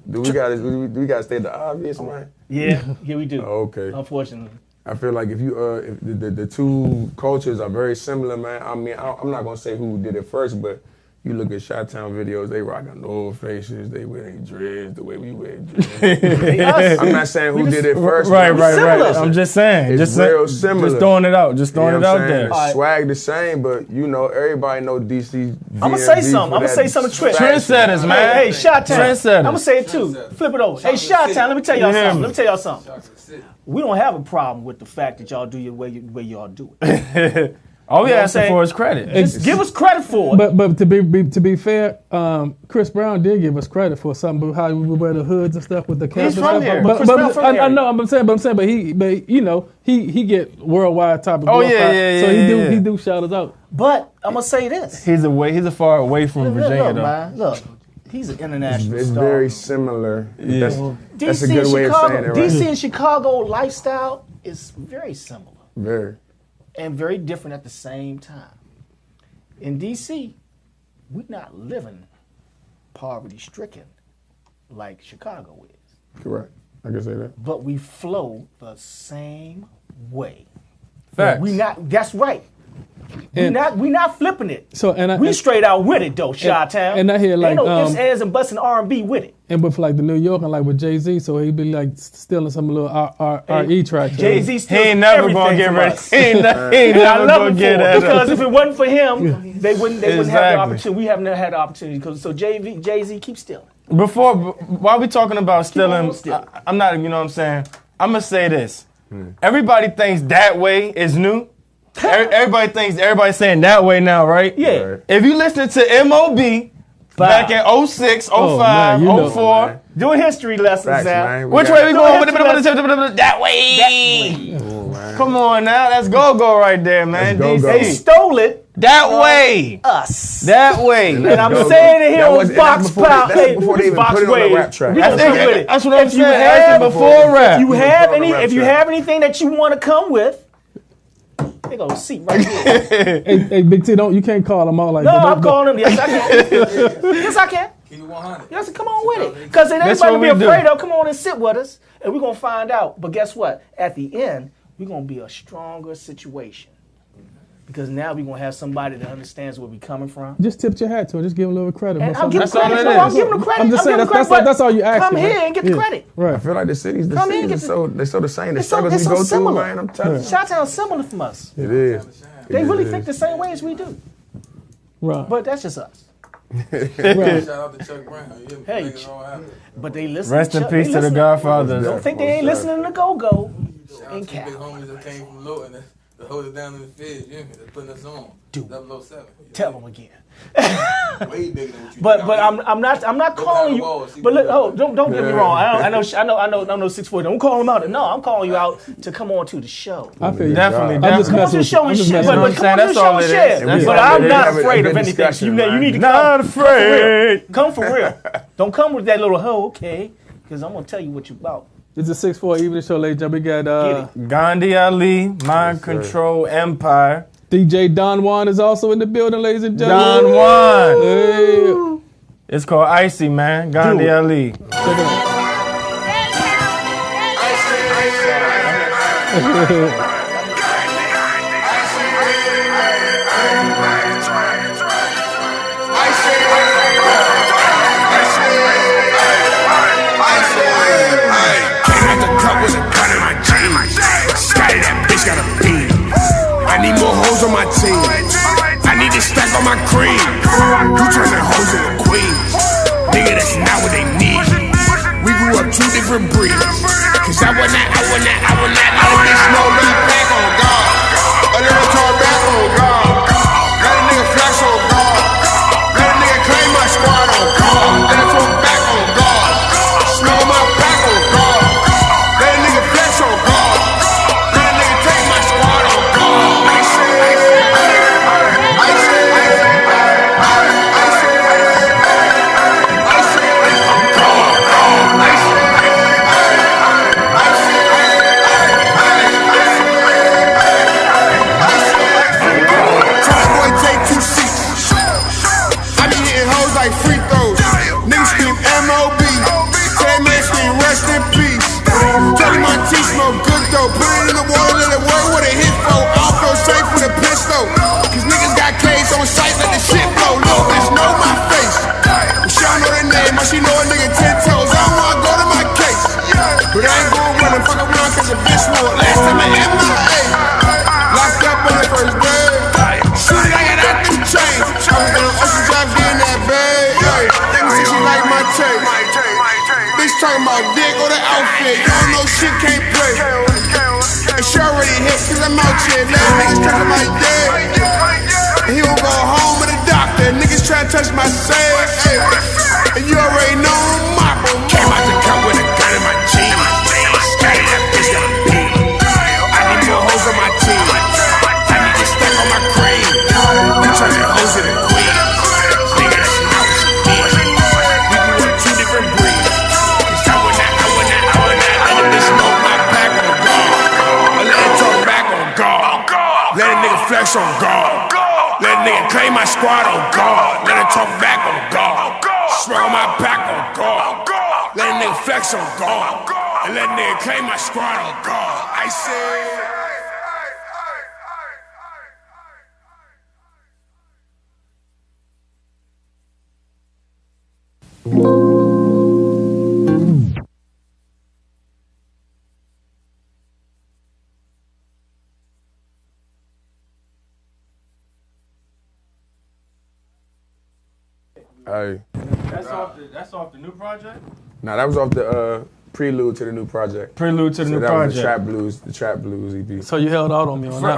do we gotta state the obvious, man? Yeah, we do. Okay. Unfortunately. I feel like if the two cultures are very similar, man. I mean, I'm not gonna say who did it first, but you look at Chi-Town videos, they rocking old faces, they wear their dreads the way we wear dreads. I'm not saying who did it first. Right. I'm just saying. It's real similar. Just throwing it out. Just throwing it out there. Swag the same, but everybody know DC. I'm gonna say something. I'm gonna say something trick. Trendsetters, man. Hey, Chi-Town. Trendsetters. I'm gonna say it too. Flip it over. Hey, Chi-Town. Let me tell y'all something. We don't have a problem with the fact that y'all do the way y'all do it. All we You know what I'm asking saying? for is credit. Just give us credit for it. But to be fair, Chris Brown did give us credit for something, how we wear the hoods and stuff with the caps. He's and from stuff. here. But Chris Brown from the I know, area. but you know, he get worldwide type of. Oh, glorified. yeah, So yeah. he do shout us out. But I'm gonna say this. He's a far away from Virginia Look, though. man, look, he's an international It's star. very similar. Yeah. That's a DC good and way of Chicago, saying it, right? DC and Chicago lifestyle is very similar Very. and very different at the same time. In DC, we're not living poverty-stricken like Chicago is, Correct. I can say that. but we flow the same way. Facts. We not. That's right. We And- not flipping it. So we straight out with it though, Chi-Town. and I hear, like, ain't no ifs, ands, and buts and R&B with it. And with like the New York and like with Jay-Z, so he'd be like stealing some little RE tracks. Jay-Z still He ain't never gonna get ready. He ain't I never love gonna him get for it, that. because if it wasn't for him, they wouldn't have the Exactly. opportunity. We haven't had the opportunity. So Jay-Z keep stealing. While we talking about stealing, on stealing. I'm not, you know what I'm saying? I'm going to say this. Everybody thinks that way is new. Everybody thinks everybody's saying that way now, right? Yeah. Right. If you listen to M.O.B. back in 06, 05, man, you know. 04, Doing history lessons Facts, now. man. which way we going? That That way. Come on now, that's go right there, man. That's go-go. They stole it. That way. Us. That way. And I'm Go-go. saying it here That on was- Fox that's before they- Power. that's before they even Fox put it on the Wave. rap track. We That's gonna come with it. what I'm If you saying. have- That's before rap. You have any? rap If you track. have anything that you want to come with, they gonna see right here. Hey, Big T, you can't call them out like No, that. I'm calling them. Yes, I can. Yes, I can. Keep it 100. Yes, come on with it. Because it ain't That's about to what be we do. afraid of. Come on and sit with us, and we're gonna find out. But guess what? At the end, we're gonna be a stronger situation. Because now we're gonna have somebody that understands where we're coming from. Just tip your hat to it. Just give them a little credit. And for I'll give them something. credit. all it No, I'm is. giving them credit. I'm just saying, giving them credit, that's all you ask. Come man. here and get the credit. I Right. feel like the cities Come in, are get so they're so the same. The It's so, struggles it's we so go through, similar. man. I'm telling you. Chi-Town's similar from us. It is. They really It think the is. same way as we do. Right. But that's just us. Right. Shout out to Chuck Brown. You hear me? Hey, Make it all happen. but they listen. Rest in Chuck- peace they to the listen. Godfathers. Don't think they ain't listening to Go-Go Shout out and to the big Cap. homies that came from Lawton that hold it down in the feds. You hear me? They're putting us on. Dude. 007. Tell them again. Way bigger than what you But think. I'm not Go calling behind the you. wall, see But what look, we don't get me wrong. I know 640. Don't call him out. No, I'm calling you out to come on to the show. I feel you. Definitely, I'm just Come on to messing the with show you. and I'm just shit. messing But with come on to the That's show all and it share. is. That's But all I'm it not is. afraid Have of a anything. discussion, You man. need to Not afraid. come for real. Don't come with that little okay, because I'm gonna tell you what you about. It's a 6-4 evening show, ladies and gentlemen. We got Get Gandhi Ali, Mind Control Empire. DJ Don Juan is also in the building, ladies and gentlemen. Don Juan. Hey. It's called Icy, man. Gandhi Dude. Ali. Check it out. I need more hoes on my team. I need to stack on my cream. You turn the hoes into queens. Nigga, that's not what they need. We grew up two different breeds. Cause I will not let this no lead back on God. A little tall back on God. Let a nigga flex on God. Let a nigga claim my squad on God. Let a talk back on God. Smell my back on God. Let a nigga flex on God. Let a nigga take my squad on God. Boy, take 2 seats. I be hitting hoes like free throws. Niggas scream M.O.B. Say man scream rest in peace. Tell my teeth smell good though. Put it in the water, let it work with a hit for. I'll feel safe with a pistol. Cause niggas got K's on sight, let the shit blow. Little bitch know my face. But she don't know the name, but she know a nigga 10 toes. I don't wanna go to my case. But I ain't gon' run and fuck around cause a bitch won't. Last time I MIA. Locked up on the first day. Shoot it, I got out them chains. I was down Ocean Drive getting that bag. Hey, niggas say she like my taste. Bitch talking about dick or the outfit. You don't know shit, can't play. And she already hit cause I'm out here. Now niggas talking like dead. trying to touch my sage. And you already know I'm mop. Came out the cup with a gun in my jeans. Scattered that bitch got beat. I need more hoes on my team. I need to stack on my cream. You turn that hoes into queen. Nigga, that's not what you did. We grew up two different breeds. I would not let a bitch smoke my back on guard. I let it talk back on guard. Let a nigga flex on guard. Let a nigga claim my squad on guard. Let it talk back on guard. Smoke on my back on guard. Let a nigga flex on guard. And let a nigga claim my squad on guard. I said. Hey. That's off the new project? Nah, that was off the prelude to the new project. Prelude to the new that project. Was the Trap Blues EP. So you held out on me on that.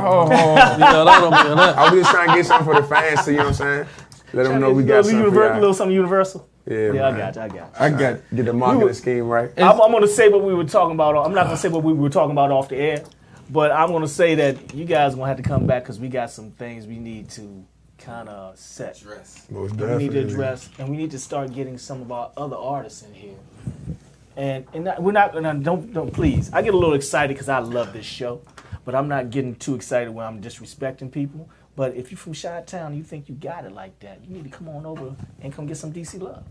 You held out on me on that. I was just trying to get something for the fans, so you know what I'm saying? Let them know we got something for y'all. A little something universal. Yeah, I man. got you. I got get the marketing scheme right. I'm going to say what we were talking about. I'm not going to say what we were talking about off the air, but I'm going to say that you guys are going to have to come back because we got some things we need to kind of set. Most We need to definitely. address, and we need to start getting some of our other artists in here. And we're not gonna don't please. I get a little excited because I love this show, but I'm not getting too excited when I'm disrespecting people. But if you're from Chi-Town and you think you got it like that, you need to come on over and come get some DC love.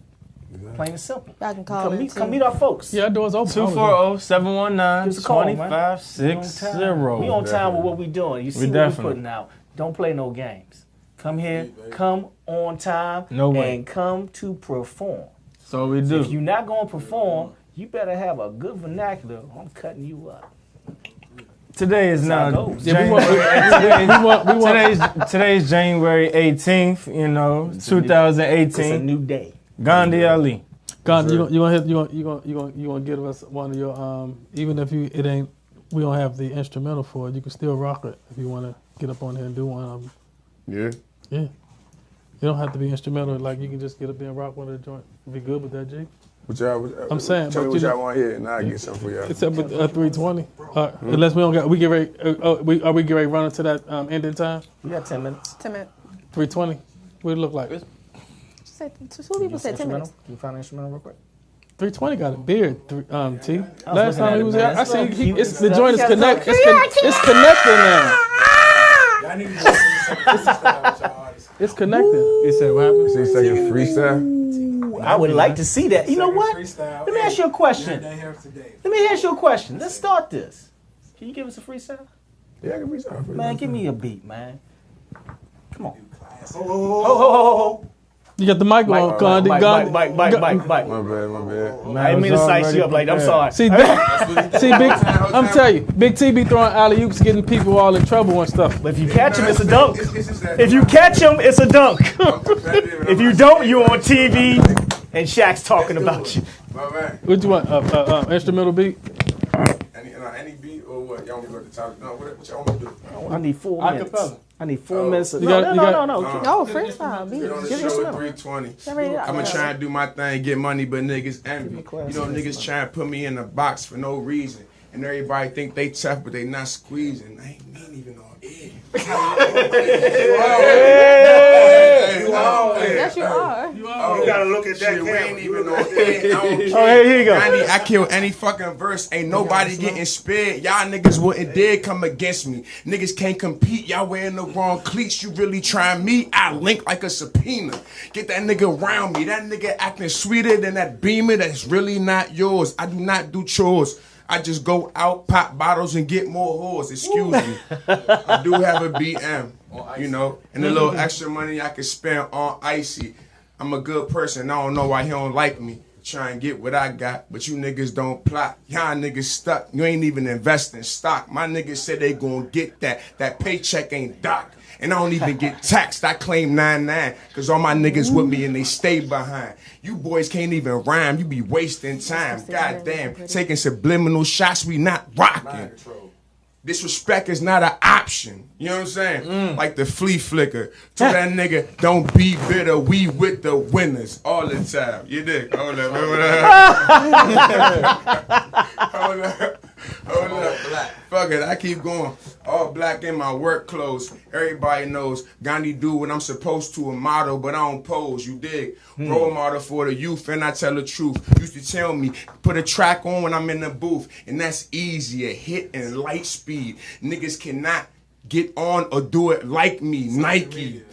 Plain and simple. Y'all can call in come meet our folks. Yeah, doors open. 240-719-2560. We on time with what we doing. You see what definitely. we're putting out. Don't play no games. Come here, come on time, No way. and come to perform. So we do. If you're not going to perform, you better have a good vernacular. Or I'm cutting you up. Today is That's how now it goes. today's January 18th, you know, 2018. It's a new day. Gandhi Ali. God, you gonna give us one of your even if we don't have the instrumental for it, you can still rock it if you want to get up on there and do one of them. Yeah. Yeah. You don't have to be instrumental. Like you can just get up there and rock one of the joint. Be good with that, G. I'm saying, Tell me but what you y'all know- want here, and I'll get something for y'all. Except with 320. Unless we don't got, we get ready. Are we get ready to run into that ending time? We got 10 minutes. 10 minutes. 320. What it look like? Two people said 10 minutes. Can you find an instrumental real quick? 320 got a beard. T. Last looking time at he it, was man. here, I It's so see cute it's and the stuff. joint is You gotta connected. talk- It's connected now. It's connected. He said what happened? So you say your freestyle? I would like to see that. You know what? Let me ask you a question. Let me ask you a question. Let's start this. Can you give us a freestyle? Yeah, I can freestyle. Man, give me a beat, man. Come on. Ho. You got the mic on, Gandhi. Mike. My bad. I didn't mean to size you up like that. I'm sorry. See, Big, I'm telling you, Big T be throwing alley oops, getting people all in trouble and stuff. But if you catch him, it's a dunk. If you catch him, it's a dunk. If you don't, you're on TV and Shaq's talking about you. What you want? Instrumental beat? Any beat or what? Y'all want me to go to the top? No, what y'all want me to do? I need 4 minutes. Acapella. I need 4 minutes. You No, got- no. No, freestyle. Get on the Give me show some. at 320. Get ready to- I'm gonna try and do my thing, get money, but niggas envy. You know, niggas try and put me in a box for no reason. And everybody think they tough, but they not squeezing. I ain't even on air. Yes, you are. You gotta look at that Shit, we camera. ain't even on air. Oh, here you go. I kill any fucking verse. Ain't nobody getting spared. Y'all niggas wouldn't dare come against me. Niggas can't compete. Y'all wearing the wrong cleats. You really trying me? I link like a subpoena. Get that nigga around me. That nigga acting sweeter than that Beamer that's really not yours. I do not do chores. I just go out, pop bottles, and get more whores. Excuse me. I do have a BM, you know, and a little extra money I can spend on icy. I'm a good person. I don't know why he don't like me. Try and get what I got, but you niggas don't plot. Y'all niggas stuck. You ain't even invest in stock. My niggas said they gonna get that. That paycheck ain't docked. And I don't even get taxed. I claim 9-9 because all my niggas with me and they stay behind. You boys can't even rhyme. You be wasting time. Goddamn. Taking subliminal shots, we not rocking. Disrespect is not an option. You know what I'm saying? Like the flea flicker. To that nigga, don't be bitter. We with the winners all the time. You dig? Hold up. Hold up. Fuck it, I keep going. All black in my work clothes. Everybody knows Gandhi do what I'm supposed to, a model, but I don't pose. You dig? Role model for the youth, and I tell the truth. Used to tell me, put a track on when I'm in the booth, and that's easier. Hit and light speed. Niggas cannot get on or do it like me. Nike.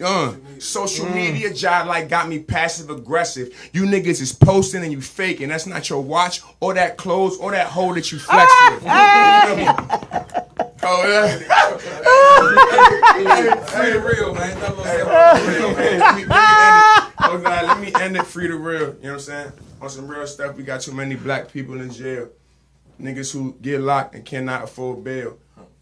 Social media job like got me passive aggressive. You niggas is posting and you faking. That's not your watch or that clothes or that hoe that you flex with. Oh yeah. Free the real, man. Let me end it. Free the real. You know what I'm saying? On some real stuff, we got too many black people in jail. Niggas who get locked and cannot afford bail.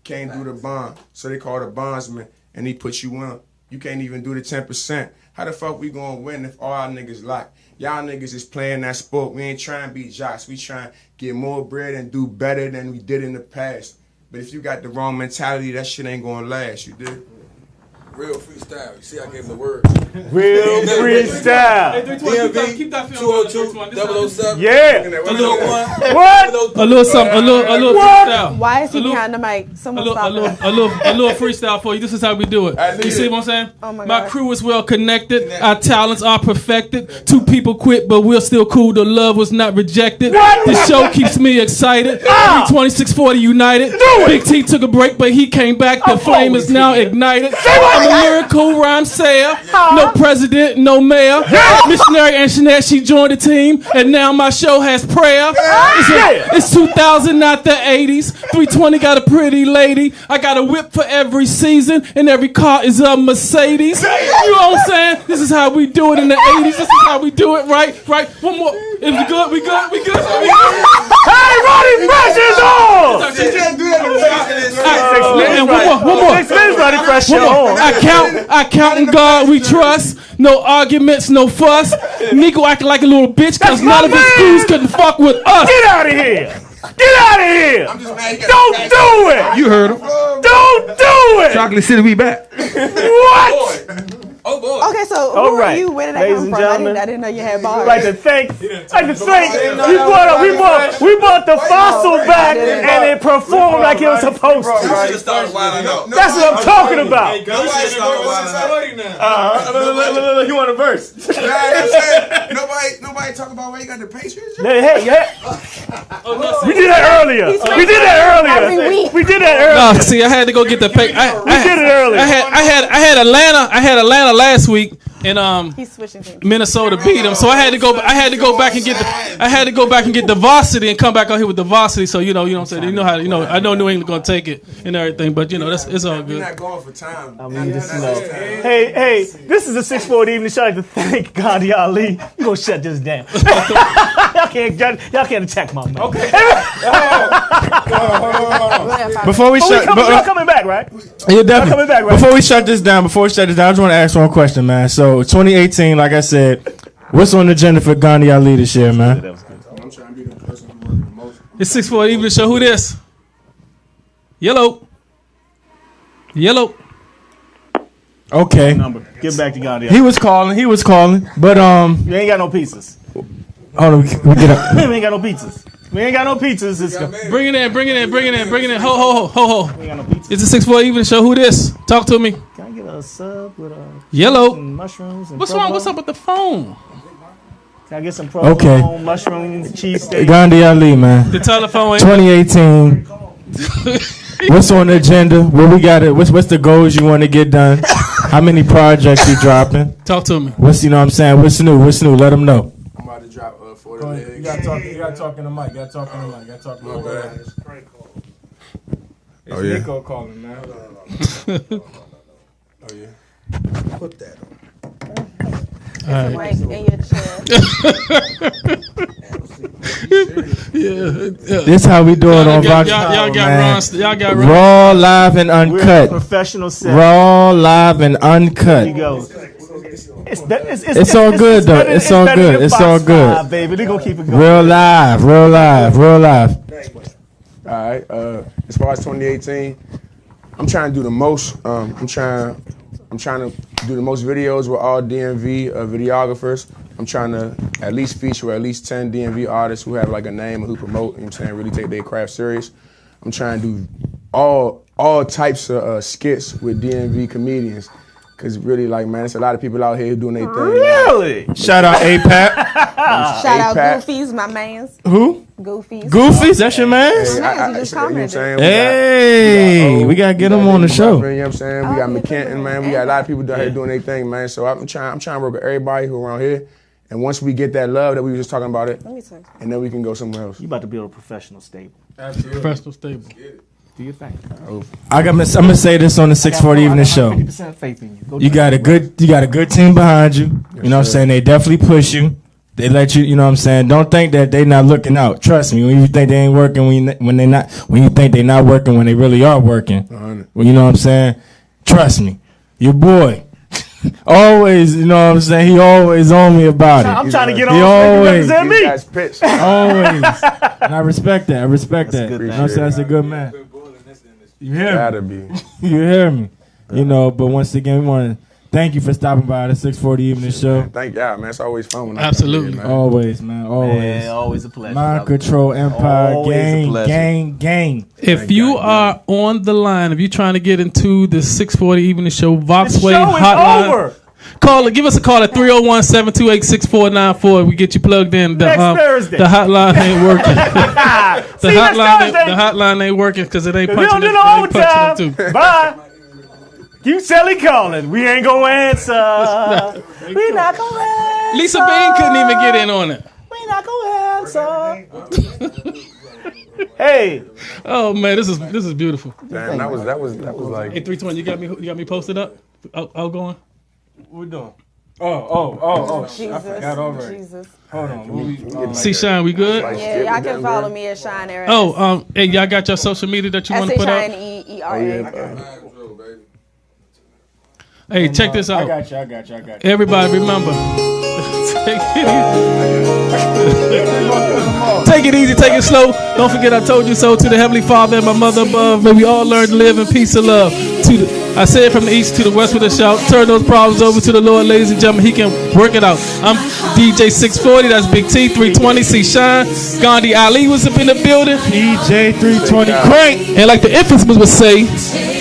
Can't do the bond, so they call the bondsman, and he puts you on. You can't even do the 10%. How the fuck we gonna win if all our niggas locked? Y'all niggas is playing that sport. We ain't trying to be jocks. We trying to get more bread and do better than we did in the past. But if you got the wrong mentality, that shit ain't gonna last. You did? Real freestyle. You see, I gave him the word. Real freestyle. Hey, 320, keep that film 202, 007. Yeah. A little something. A little freestyle. Why is he behind the mic? Someone stop it. A little freestyle for you. This is how we do it. You see what I'm saying? Oh my My God. crew is well connected. Our talents are perfected. 2 people quit, but we're still cool. The love was not rejected. The show keeps me excited. 320, 640 united. Big T took a break, but he came back. The flame is now ignited. I'm a lyrical rhyme sayer. No president, no mayor. Missionary Anjanette, she joined the team, and now my show has prayer. It's 2000, not the 80s. 320 got a pretty lady. I got a whip for every season, and every car is a Mercedes. You know what I'm saying? This is how we do it in the 80s. This is how we do it, right? One more. If we good, we good. Hey, Roddy Fresh is on! And one more. 6 minutes, Roddy Fresh, you're on. I count in God we trust. No arguments, no fuss. Nico acting like a little bitch because none of his crews couldn't fuck with us. Get out of here! Get out of here! I'm just mad. Don't do it! You heard him. Don't do it! Chocolate City, we back. What? Oh boy. Okay, so who All are right. you? Where did that Ladies come and from? gentlemen, I didn't know you had bars. Like to thank we brought the fossil back and it performed like it was supposed to. That's what I'm talking about. You want a verse? Nobody talk about why you got the Patriots. Hey. We did that earlier. We did that earlier. No, see, I had to go get the pay. We did it earlier. I had Atlanta last week, and He's switching things. Minnesota beat them, so I had to go back and get the varsity and come back out here with the varsity. So you know what I'm saying. I know New England gonna take it and everything, but it's all We're good. not going for time. I mean, just hey, this is a 640 evening show. I'd like to thank Gandhi Ali. You gonna shut this down? Y'all can't attack my man. Okay. Before we shut, y'all coming back, right? Yeah, definitely. Coming back, right? Before we shut this down, I just want to ask one question, man. So 2018, like I said, what's on the agenda for Gandhi Ali this year, man? I'm trying to be the person who working the most. It's 640 evening show. Who this? Yellow. Okay. Get back to Gandhi. He was calling, but You ain't got no pizzas. hold on, we get up. We ain't got no pizzas. It's Bring it in. Ho. We ain't got no pizzas. It's a 640 evening show. Who this? Talk to me. Can I get a sub with Yellow. some mushrooms and What's provolone? wrong? What's up with the phone? Can I get some provolone, Okay. mushrooms, cheesesteak? Gandhi Ali, man. The telephone ain't. 2018. What's on the agenda? What we got? What's the goals you want to get done? How many projects you dropping? Talk to me. What's what I'm saying? What's new? Let them know. I'm about to drop for the legs. You gotta talk in the mic. It's Oh, yeah. Nico calling, man. Oh yeah. Put that on. Like in your chest. Yeah. This how we do it on Vox. Y'all got Ron. Raw, live, and We're a uncut. professional set. Raw, live, and uncut. Here you go. It's all good, though. It's all good. It's all good. Baby, they gonna keep it going. Real live. All All right. As far as 2018, I'm trying to do the most. I'm trying to do the most videos with all DMV videographers. I'm trying to at least feature at least 10 DMV artists who have like a name and who promote, you know what I'm saying, really take their craft serious. I'm trying to do all types of skits with DMV comedians. Cause really, like, man, there's a lot of people out here who doing their thing. Really? Man. Shout out APAP. Shout out Goofies, my mans. Who? Goofies. Goofies, that's your man? Hey, you just commented. Hey, we gotta get him on the show. You know what I'm saying? We got McKenton, man. We got a lot of people down here doing their thing, man. So I'm trying to work with everybody who around here. And once we get that love that we were just talking about it, and then we can go somewhere else. You about to build a professional stable. Absolutely. Professional stable. Do your thing. I'm gonna say this on the 640 Evening Show. 50% faith in you. You got a good team behind you. You know what I'm saying? They definitely push you. They let you. You know what I'm saying? Don't think that they not looking out. Trust me. When you think they ain't working, when you think they not working, when they really are working. Well, you know what I'm saying? Trust me. Your boy. Always, you know what I'm saying? He always on me about it. I'm trying to get on. He always represent me. Always. And I respect that. You know what I'm saying? That's a good man. You hear me? Gotta be. You hear me? You know, but once again, we want to thank you for stopping by the 640 Evening Show. Thank y'all, man. It's always fun when Absolutely. Always, man. Always. Man, always a pleasure. Mind Control Empire. Always a pleasure. Gang. If you are on the line, if you're trying to get into the 640 Evening Show Voxway show is hotline, over. Give us a call at 301-728-6494. We get you plugged in. Next Thursday. The hotline ain't working. See you next Thursday. The hotline ain't working because it ain't We punching don't do it. no overtime. Bye. Keep Sally calling. We ain't gonna answer. We not gonna answer. Lisa Bean couldn't even get in on it. We not gonna answer. Hey. Oh man, this is beautiful. Damn, that was like. Hey, 320, you got me posted up? I'll go on. What we doing? Oh. Jesus, I forgot already. Jesus. Hold on. See Shine, we good? Yeah, y'all can follow me at Shine Era. Hey, y'all got your social media that you want to put up? SHINEERA. Hey, check this out. I got you. Everybody remember. Take it easy, take it slow. Don't forget I told you so. To the Heavenly Father and my mother above, may we all learn to live in peace and love. I say it from the east to the west with a shout. Turn those problems over to the Lord, ladies and gentlemen. He can work it out. I'm DJ 640. That's Big T 320. See Shine. Gandhi Ali was up in the building. DJ 320 Crank. And like the infamous would say,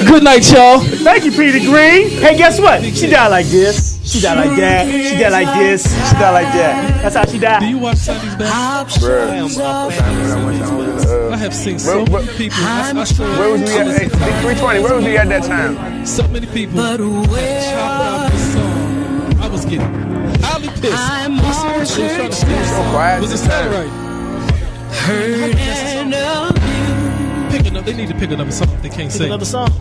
good night, y'all. Thank you, Peter Green. Hey, guess what? She died like this. She died like that. She died like this. She died like that. That's how she died. Do you watch Sundays back? I have seen so many people. Where was we at? Hey, 320. Where was we at that time? So many people. But I was getting highly pissed. So quiet. Was this not right? Pick another. They need to pick another song if they can't sing. Another song.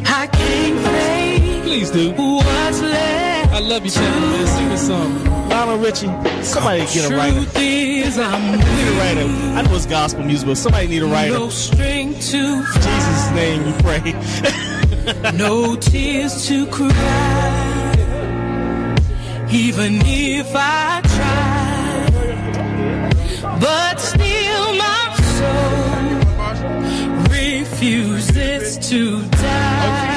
I can't play. Please do. What's left? I love you, Channel, man. Sing this song. Lionel Richie. Somebody get a writer. Need a writer. I know it's gospel music, but somebody need a writer. No string to In Jesus' name we pray. no tears to cry. Even if I try, but still my soul refuses to die.